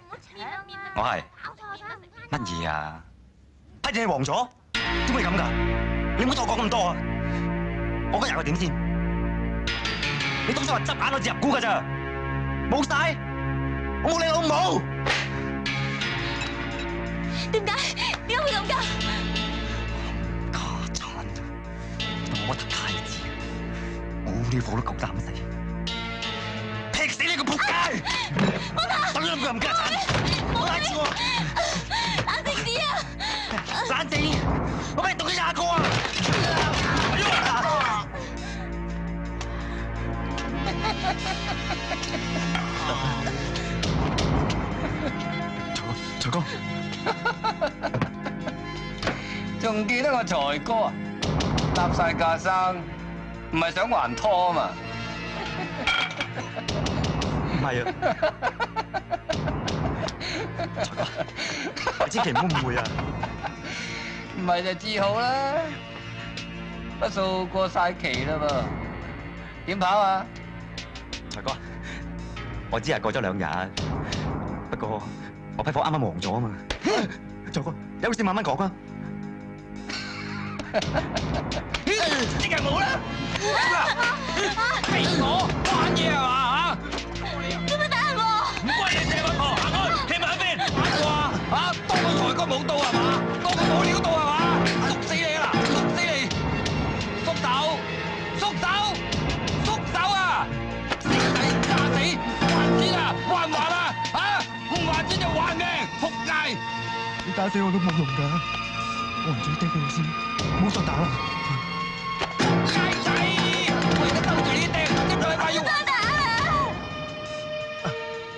我係乜嘢啊？乜嘢黃咗？點會咁㗎？你唔好再講咁多啊！我今日又點先？你當初話執眼我至入股㗎咋？冇晒，我冇你老母。點解會咁㗎？家產，我得太子，冇呢火都夠膽死，劈死你個仆街！等兩個人家產，拉住我！冷靜啲啊！冷靜！我俾你讀咗20個啊！財哥，仲記得我財哥啊？搭晒架生，唔係想還拖啊嘛？唔係啊，財哥，你千祈唔好誤會啊！唔係就至好啦，筆數過晒期啦噃，點跑啊？財哥，我只係過咗2日，不過我批貨啱啱忙咗啊嘛。財哥，有事慢慢講啊。即係冇啦！係我玩嘢係嘛嚇？點解打我？唔關你事喎！行開，企埋一邊。哇嚇，當個財哥冇到係嘛？當個冇料到係嘛？縮死你啦！縮死你！縮手！縮手！縮手啊！死仔炸死！還錢啊！還唔還啊？嚇！唔還錢就還命！仆街！你打死我都冇用㗎，我唔想釘俾你先，唔好再打啦。街仔，我而家兜住你釘，一個禮拜要還。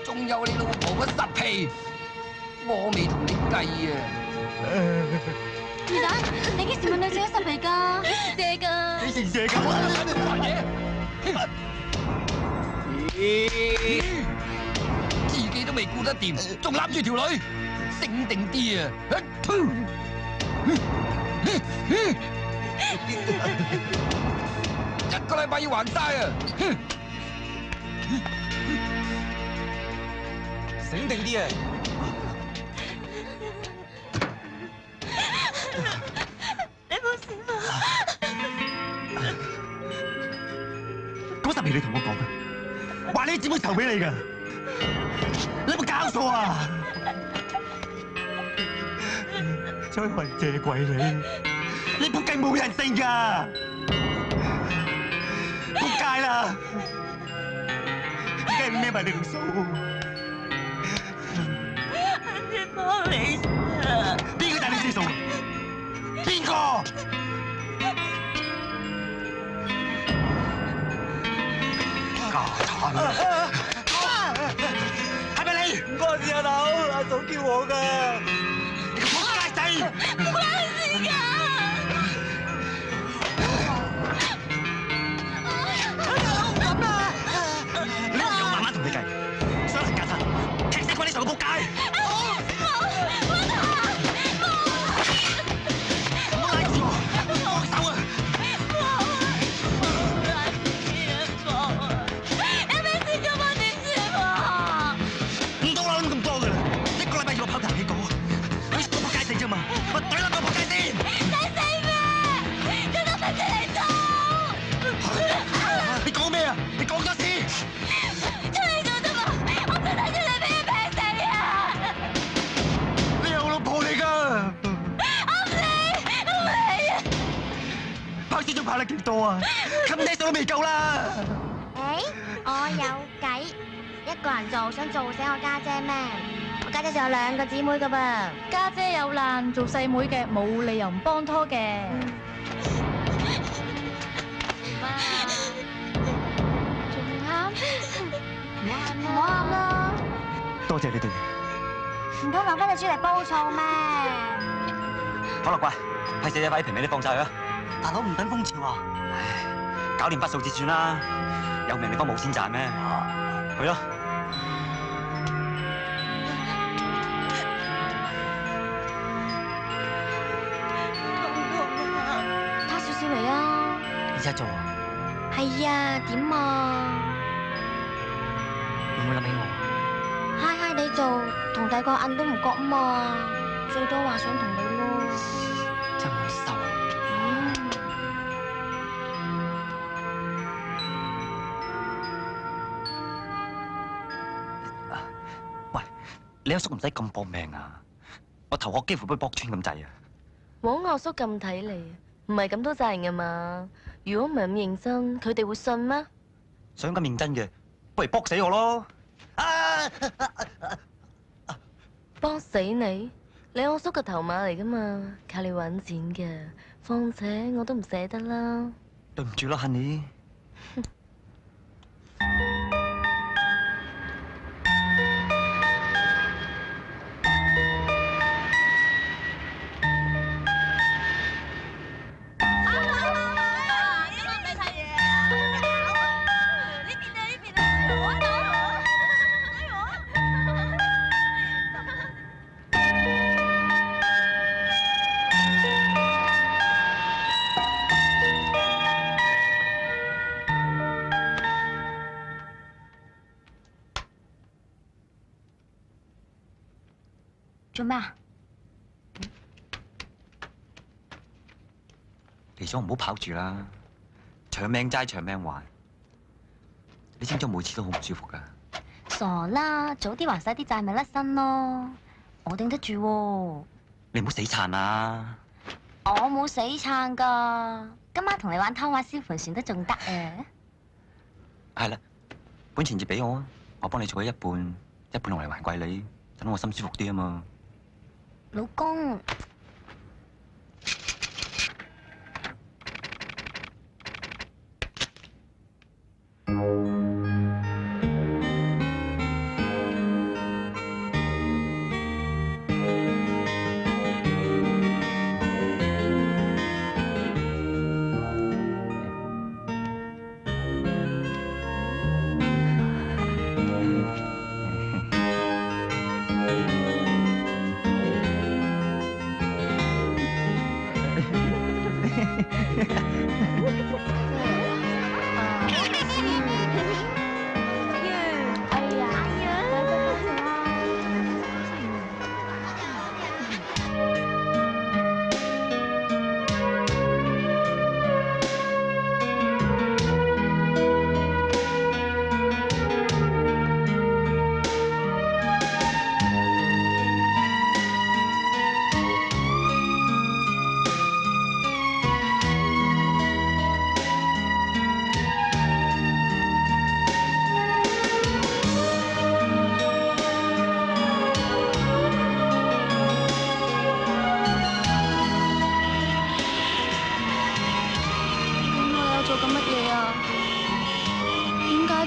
仲有你老婆嗰10皮，我未同你計啊！魚蛋，你幾時問女仔10皮㗎？借㗎。幾時借㗎？玩嘢！自己都未顧得掂，仲攬住條女，醒定啲啊！一個禮拜要還晒啊！醒定啲啊！你冇事嘛？嗰10皮你同我講啊，話你姊妹籌俾你㗎，你有冇搞錯啊？再還借貴你仆街冇人性㗎，仆街啦！梗係孭埋你條數。你幫你啊！邊個帶你知數？邊個？家產啊！係咪你？唔關事啊，佬，阿嫂叫我㗎。你個仆街仔！唔關事㗎。你我慢慢同你計，雙人家產，踢死鬼你上個仆街！跑得幾多啊？冚低數都未夠啦！我有計，一個人做想做死我家姐咩？我家姐仲有2個姊妹㗎噃。家姐有難，做細妹嘅冇理由唔幫拖嘅。仲喊？唔好喊啦！多多謝你哋。唔通留翻隻豬嚟煲醋咩？好啦，乖，批死隻塊皮俾你放晒佢啊！大佬唔等風潮啊！搞掂筆數至算啦，有命地方冇錢賺咩？去咯！打少少嚟啊！而家做啊？係啊，點啊？會唔會諗起我？嗨嗨地做，同第個摁都唔覺啊嘛，最多話想同你咯。真係好瘦啊！喂，你阿叔唔使咁搏命啊！我頭殼幾乎俾佢搏穿咁滯啊！冇我叔咁睇你，唔係咁都責人噶嘛。如果唔係咁認真，佢哋會信咩？想咁認真嘅，不如搏死我咯！搏死你？你我叔個頭馬嚟噶嘛，靠你搵錢嘅。況且我都唔捨得啦。對唔住啦，Honey。做咩啊？嚟咗唔好跑住啦，長命齋長命還。你知唔知每次都好唔舒服噶？傻啦，早啲還晒啲債咪甩身咯，我頂得住喎。你唔好死撐啊！我冇死撐噶，今晚同你玩偷玩燒盤算得仲得啊！係啦，本錢就俾我啊，我幫你做咗一半，一半用嚟還貴你，等我心舒服啲啊嘛。老公。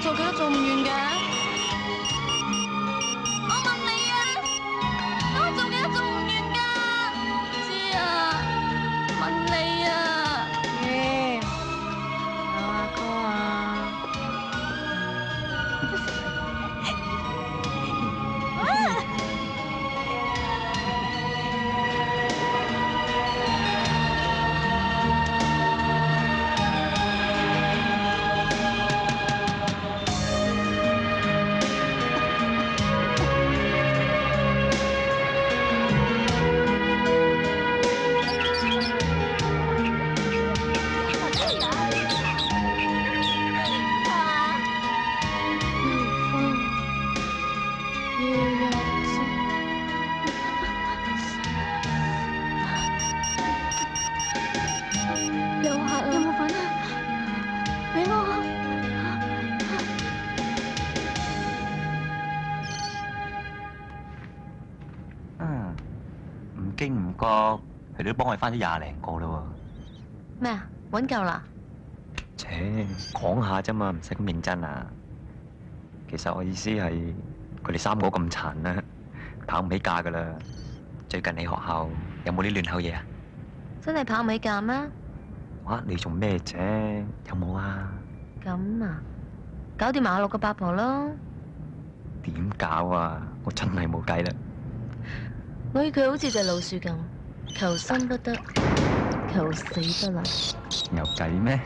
做幾都做唔完嘅。我問你啊，我做幾都做唔完㗎。知啊，問你啊。有阿哥啊。經唔覺，佢哋都幫我哋翻咗20零個啦喎。咩啊？揾夠啦？切，講下啫嘛，唔使咁認真啊。其實我意思係，佢哋3個咁殘啦，跑唔起價噶啦。最近你學校有冇啲亂口嘢啊？真係跑唔起價咩？哇！你做咩啫？有冇啊？咁啊，搞掂馬六個八婆咯。點搞啊？我真係冇計啦。我以佢好似隻老鼠咁，求生不得，求死不能。有計咩？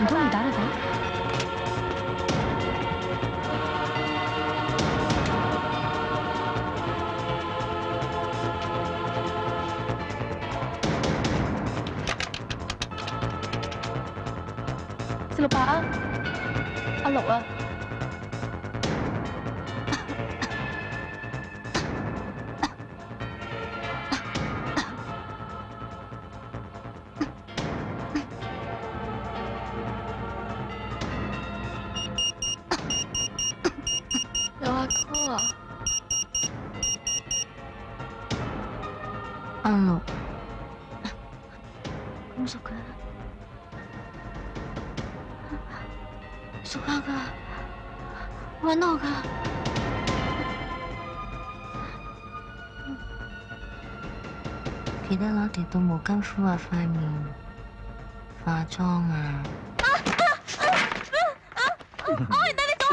唔中意打你走？468啊，阿六啊。阿六，咁熟嘅，熟下噶，搵我噶。記得攞條到毛巾敷下塊面，化妝啊！我唔得你做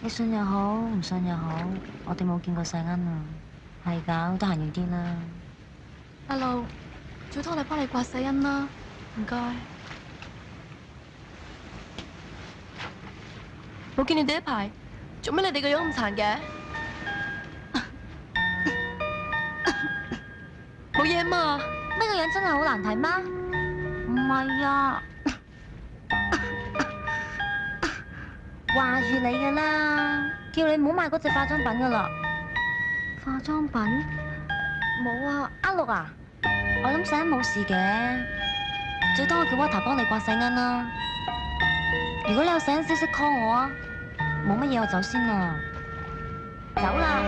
你信又好，唔信又好，我哋冇見過世恩啊，係㗎，得閒要啲啦。阿路，早拖你幫你刮世恩啦，唔該。冇見你哋一排，做咩你哋個樣咁殘嘅？冇嘢嘛？呢個樣真係好難睇咩？唔係啊。話住你噶啦，叫你唔好買嗰隻化妝品噶啦。化妝品？冇啊，阿六啊，我諗世恩冇事嘅，最多我叫 Water 幫你刮世恩啦。如果你有世恩消息 call 我啊，冇乜嘢我走先啦，走啦。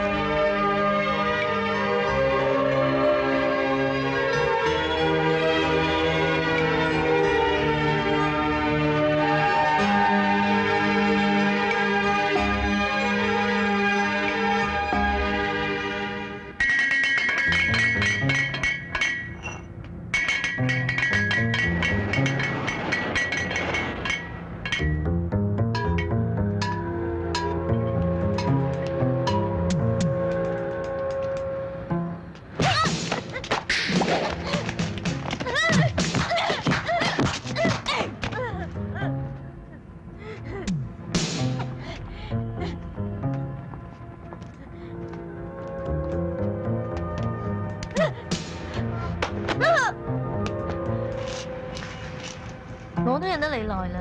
我都忍得你耐啦，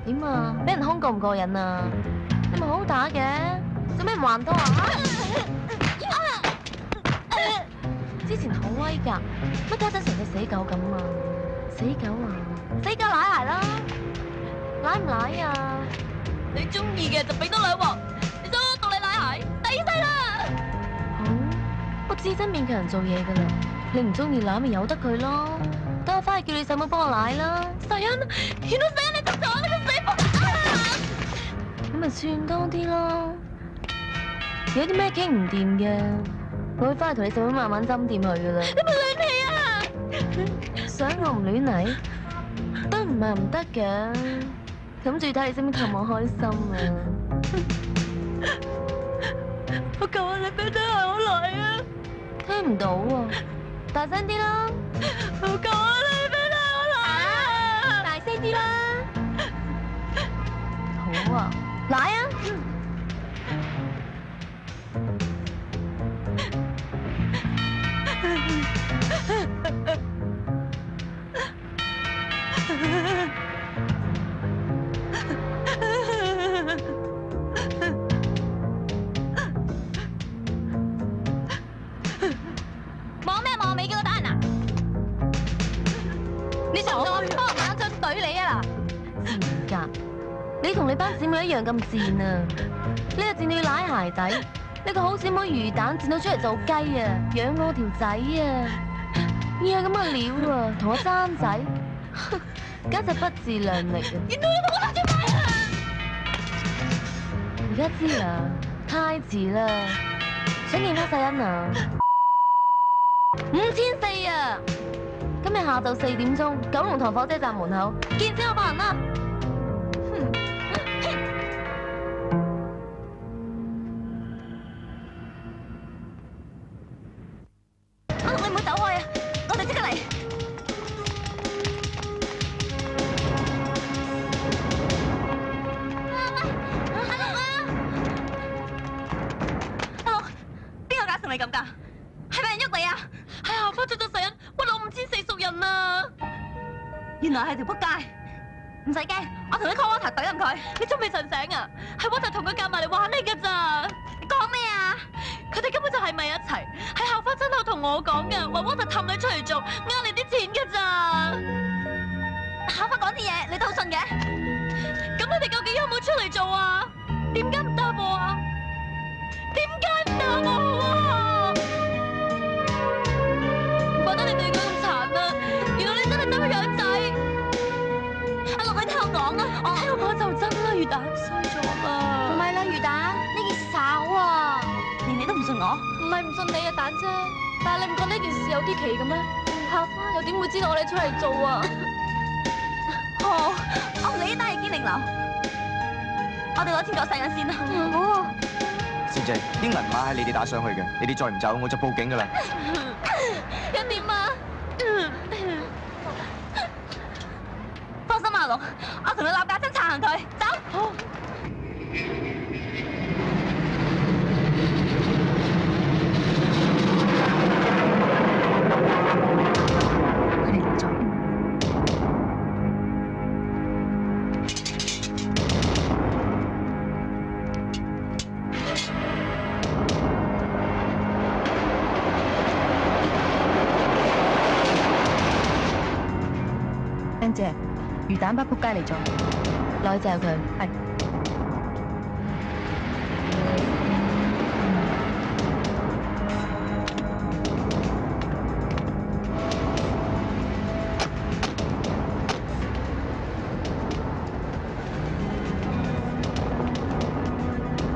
點啊？俾人兇過唔過癮啊？你咪好好打嘅，做咩唔還多啊？之前好威㗎，乜家陣成隻死狗咁啊？死狗啊？死狗舐鞋啦，舐唔舐啊？你中意嘅就俾多2鑊，你想我同你舐鞋，抵死啦！好，我知真勉強人做嘢㗎啦，你唔中意舐咪由得佢咯。等我翻去叫你細妹幫我奶啦。世恩，見到世恩你得咗你個死仆！咁咪算多啲咯。有啲咩傾唔掂嘅，我會翻去同你細妹慢慢斟掂佢噶啦。你咪亂想我唔亂嚟，都唔係唔得嘅。咁仲要睇你識唔識氹我開心啊！我求下你俾得我嚟啊！聽唔到啊，大聲啲啦！我求下你俾得我嚟啊！大聲啲啦！好啊，嚟啊！望咩望？未見我打人啊？你想唔想我幫馬將懟你啊？賤格！你同你班姊妹一樣咁賤啊！呢個賤到要舐鞋底，呢個好姊妹魚蛋賤到出嚟做雞啊！養我條仔啊！要有咁嘅料啊，同我爭仔，簡直不自量力啊！原來你冇攞住買啊！而家知啦，太遲啦！想見翻世欣啊？5400啊！今日下晝4點鐘，九龍塘火車站門口見先我幫人啦！阿龍，你唔好走開啊！我哋即刻嚟。阿龍，邊個搞成你咁㗎？係咪人喐你啊？係啊，發出咗世欣，屈到5400熟人啊！原來係條仆街。唔使驚，我同你 call Water 懟冧佢。你仲未瞓醒啊？係 Water 同佢夾埋嚟玩你㗎咋？你講咩啊？佢哋根本就係咪一齊？係校花真係同我講嘅，話 Water 氹你出嚟做，呃你啲錢㗎咋？校花講啲嘢，你都信嘅？咁你哋究竟有冇出嚟做啊？點解唔答我啊？點解唔答我啊？唔怪得你對佢咁殘啊！原來你真係得佢養仔。阿龍，你聽我講啊！我聽我講就真啦，魚蛋衰咗啦。唔係啦，魚蛋，呢件事炒啊！連你都唔信我？唔係唔信你啊，蛋姐。但係你唔覺呢件事有啲奇嘅咩？校花又點會知道我哋出嚟做啊？好，我唔理呢單嘢堅定流。我哋攞錢救世欣先啦。好啊。師姐，啲銀碼係你哋打上去嘅，你哋再唔走，我就報警㗎啦。又點啊？放心，阿龍，我同你立架真撐行佢，走。好。佢哋嚟咗。欣姐。魚蛋班仆街嚟咗，落去嚼佢。係。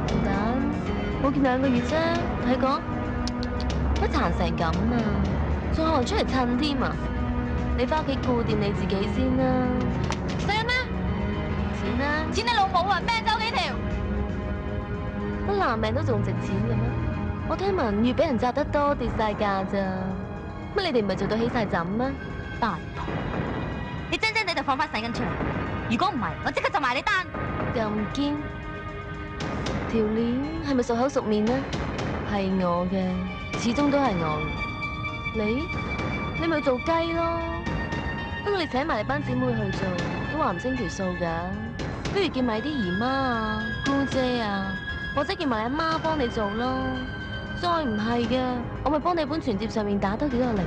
魚蛋，冇見2個月啫，睇講乜殘成咁啊？仲學出嚟襯添啊！你翻屋企顧掂你自己先啦。世欣咩？錢啊！錢你老母啊！命走幾條？乜男命都仲值錢嘅咩？我聽聞越俾人砸得多，跌晒價咋？乜你哋唔係做到起晒枕咩？八婆！你真真地就放翻世欣出嚟！如果唔係，我即刻就埋你單。咁堅？條鏈係咪熟口熟面呢？係我嘅，始終都係我嘅。你咪做雞咯。不過你請埋你班姊妹去做，都話唔清條數㗎。不如叫埋啲姨媽啊、姑姐啊，或者叫埋阿媽幫你做咯。再唔係嘅，我咪幫你本存摺上面打多幾個零咯。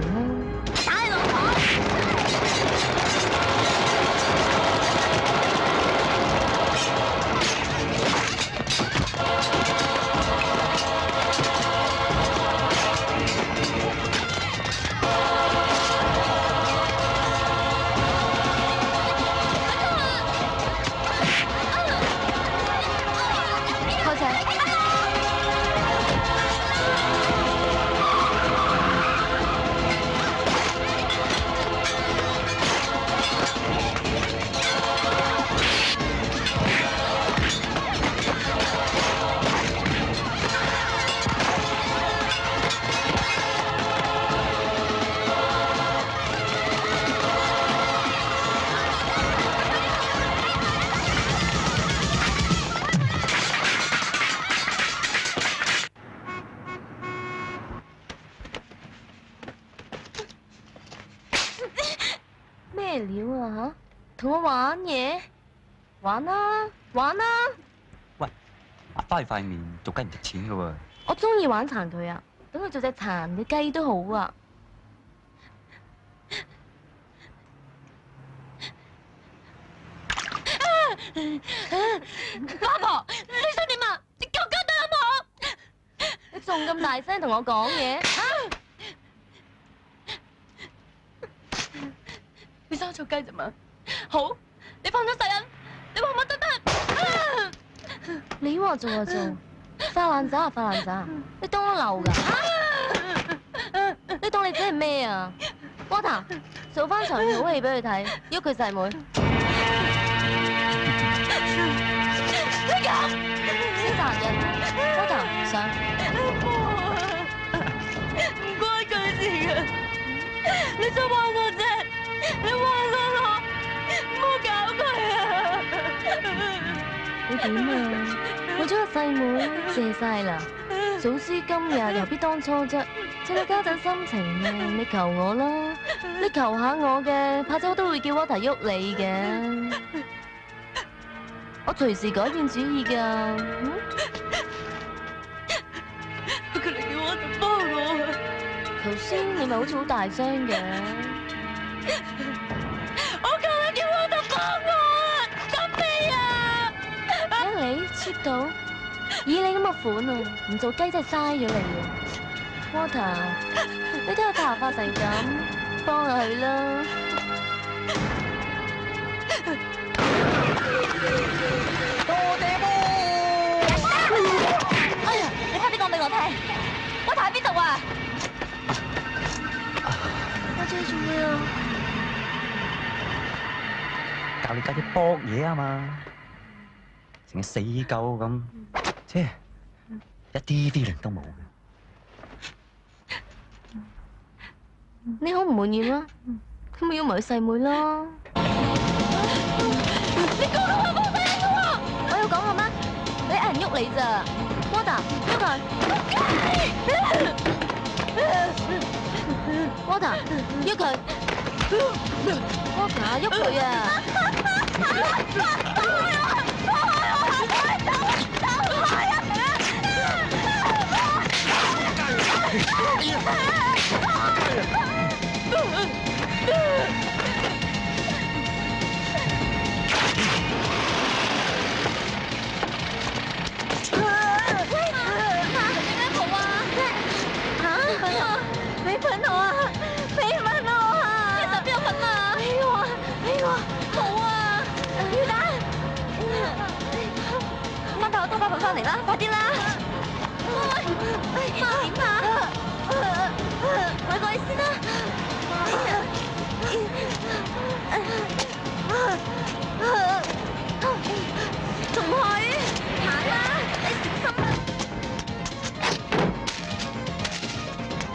打你老婆！同我玩嘢？玩啦，玩啦！喂，壓翻佢塊面做雞唔值錢噶喎。我中意玩殘佢啊，等佢做隻殘嘅雞都好啊。八婆，你想點啊？你救救得阿婆！你仲咁大聲同我講嘢？你想我做雞啫嘛？好，你放咗細人，你話乜都得。你話做就做，發爛渣啊發爛渣！你當我流㗎？你當你自己係咩啊 ？Water， 做翻場好戲俾佢睇，喐佢細妹。你咁小男人 ，Water 上。唔關佢事嘅，你想玩我啫？你玩我，唔好搞佢啊！你點啊？為咗個細妹謝晒啦，早知今日何必當初啫？趁你家陣心情靚，你求我啦，你求下我嘅，怕姐我都會叫 Water 喐你嘅，我隨時改變主意㗎。佢哋叫Water幫我啊！頭先你咪好似好大聲嘅。我求你叫Water幫我啊！得未啊？你 cheap 到，以你咁嘅款啊，唔做雞真係嘥咗你啊 ！Water， 你睇我頭髮成咁，幫下佢啦。多謝噃！哎呀，你快啲講俾我聽，Water喺邊度啊？我追做咩啊？教你家姐搏嘢啊嘛，成日死鳩咁，切一啲 feeling 都冇嘅。你好唔滿意啦？咁咪要埋佢細妹咯。你講到我冇聲嘅喎！我有講過咩？你嗌人喐你咋 ？Water， 喐佢。Water， 喐佢。Water， 喐佢啊！俾粉我啊！俾粉我啊！其實邊有粉啊？俾我！好啊！魚蛋，蚊頭多把粉翻嚟啦！快啲啦！點啊？我過去先啦！仲去？行啦！你小心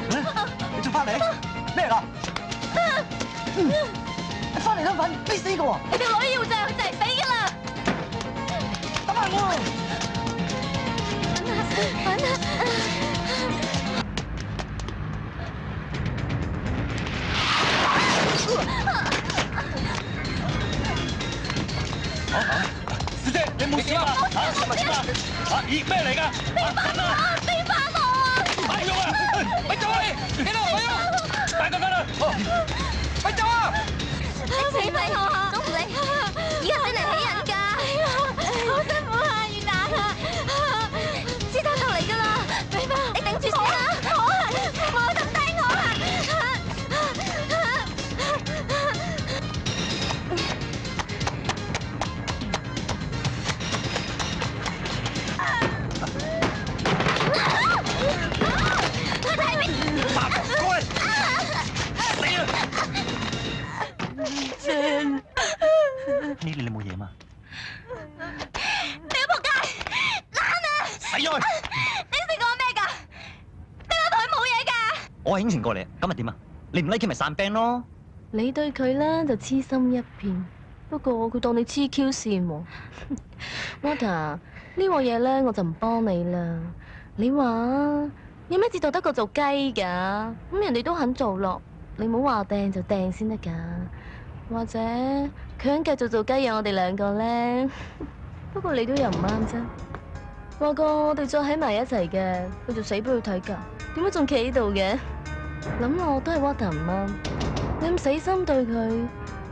啦！你仲翻嚟？咩嚟㗎？你翻嚟啦，粉，逼死個喎！你條女要就係死㗎啦！等埋我！粉啊！小姐，你冇事嘛？嚇，咪點啊？嚇，咦，咩嚟㗎？俾翻我啊！俾翻我啊！咪喐啊！咪走啊！你度，咪喐！大家得啦！咪走啊！你死俾我啊！總唔理，而家先嚟起人㗎。好辛苦啊，魚蛋啊！師太就嚟㗎啦！你頂住先啦！我就低我啊！呢你冇嘢嘛？你個仆街，懶啊！死開！你應承過我咩㗎？你我同佢冇嘢㗎。我係應承過你，今日點啊？你唔 like 咪散 band 咯。你對佢咧就痴心一片，不過佢當你黐 Q 線喎。Water， 呢個嘢咧我就唔幫你啦。你話有咩折墮得過做雞㗎？咁人哋都肯做落，你唔好話掟就掟先得㗎。或者佢肯繼續做雞養我哋兩個咧。不過你都又唔啱啫。話過我哋再喺埋一齊嘅，佢就死俾佢睇㗎。點解仲企喺度嘅？諗落都係 Water 唔啱。你咁死心對佢，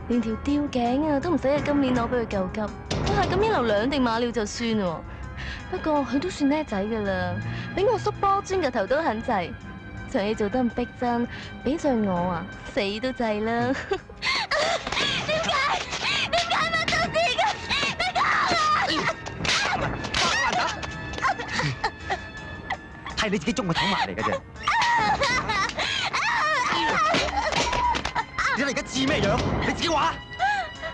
連條吊頸啊都唔使喺今年攞俾佢救急。佢係咁一流兩定馬料就算喎。不過佢都算叻仔㗎啦，俾我縮波磚個頭都肯制。場戲做得咁逼真，俾着我啊，死都制啦！點解乜都知㗎？你講啊！係你自己捉我走埋嚟嘅啫。你而家似咩樣？你自己話。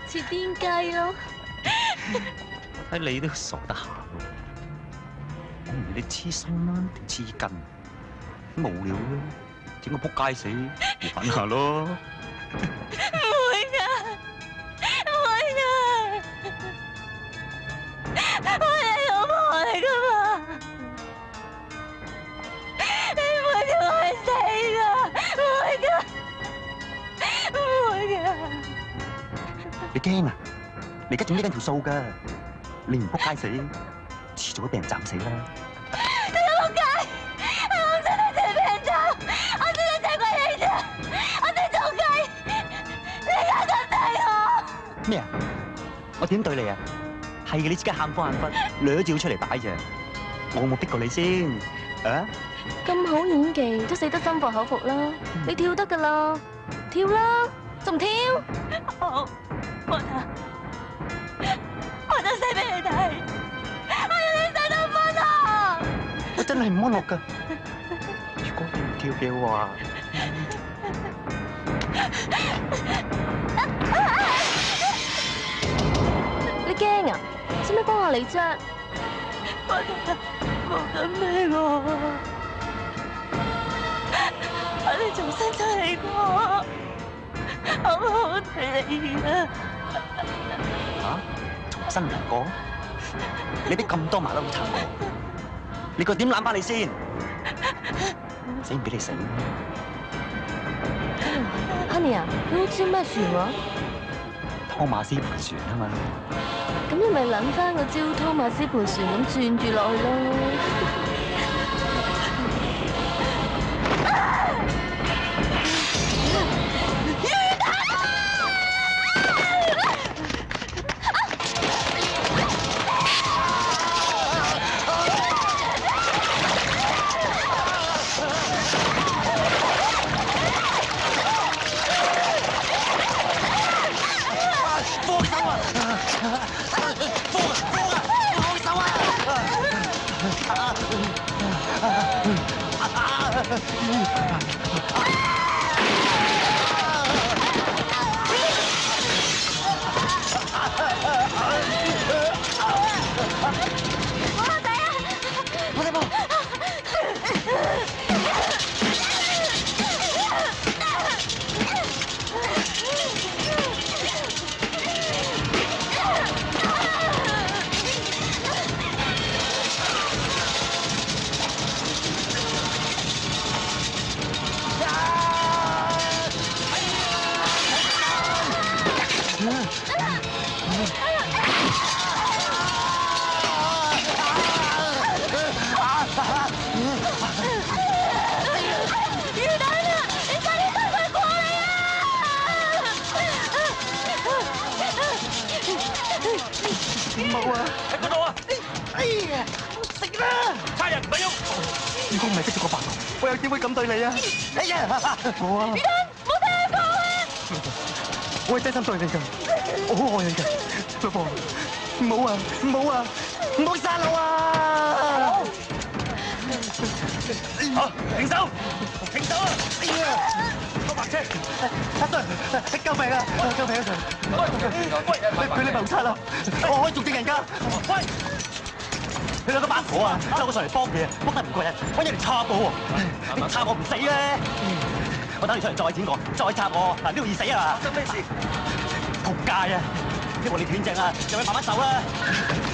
似癲雞咯！睇你都傻得下喎！我唔理你黐心啦定黐筋，無聊咯，整個仆街死，玩下咯！唔會㗎，唔會㗎，我係老婆嚟㗎嘛，你唔會叫我死㗎，唔會㗎，唔會㗎！你驚啊？你而家仲呢緊條數㗎，你唔仆街死，遲早都俾人斬死啦！你個仆街！我真係俾人斬，我真係睇過你啫，我哋做雞，你而家咁對我咩啊？我點對你啊？係嘅，你即刻喊苦喊忽，兩招出嚟擺啫。我冇逼過你先，啊？咁好演技都死得心服口服啦！你跳得㗎啦，跳啦，仲唔跳？我就死俾你睇，我要你死到唔安樂。我真係唔安樂㗎。如果你唔跳嘅話，你驚啊？使唔使幫下你啫？我冇咁咩喎，我哋重新出嚟過，好唔好睇你啊？嚇？重新嚟過？你俾咁多麻甩佬撐我，你個點攬翻你先？死唔俾你死！Honey 啊，你好似咩船喎？湯馬斯盤旋啊嘛。咁你咪諗翻個招湯馬斯盤旋咁轉住落去咯。冇啊！喺嗰度啊！哎呀，食啦！差人唔使喐。如果唔係識咗個白狼，我又點會咁對你啊？哎呀，冇啊！你冇聽我講啊！我係真心對你㗎，我好愛你㗎，老婆，唔好啊，唔好啊，唔好殺我啊！好，停手！停手啊！哎呀，個白車，阿 Sir，救命啊！救命啊 Sir！喂，俾你謀殺啦！我可以做證人㗎。喂，你兩個八婆啊，周我上嚟幫你啊，幫得唔過癮，揾人嚟插我喎，你插我唔死咧！我等你出嚟再剪我，再插我，嗱呢度易死啊！發生咩事？仆街啊！希望你斷正啊，又要慢慢走啦，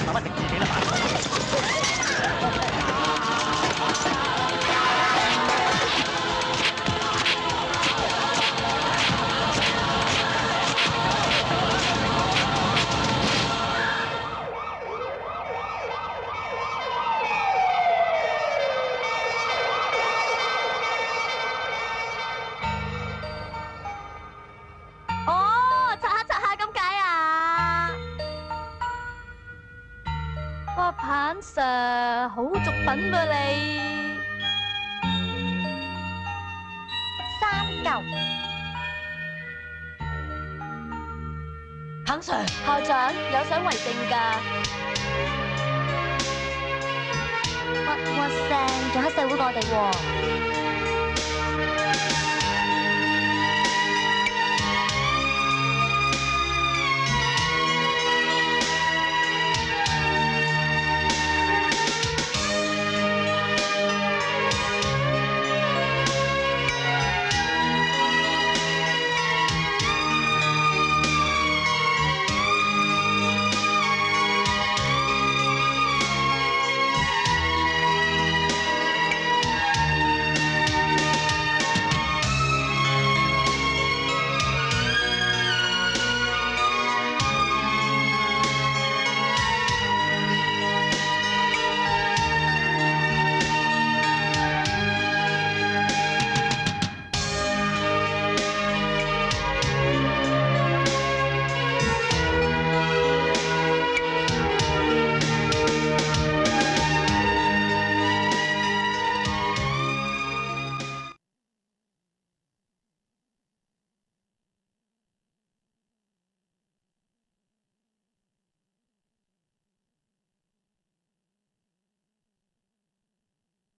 慢慢食自己啦。品噃你。3嚿。彭 Sir， 校長有想為證㗎。哇聲，仲喺社會過地喎。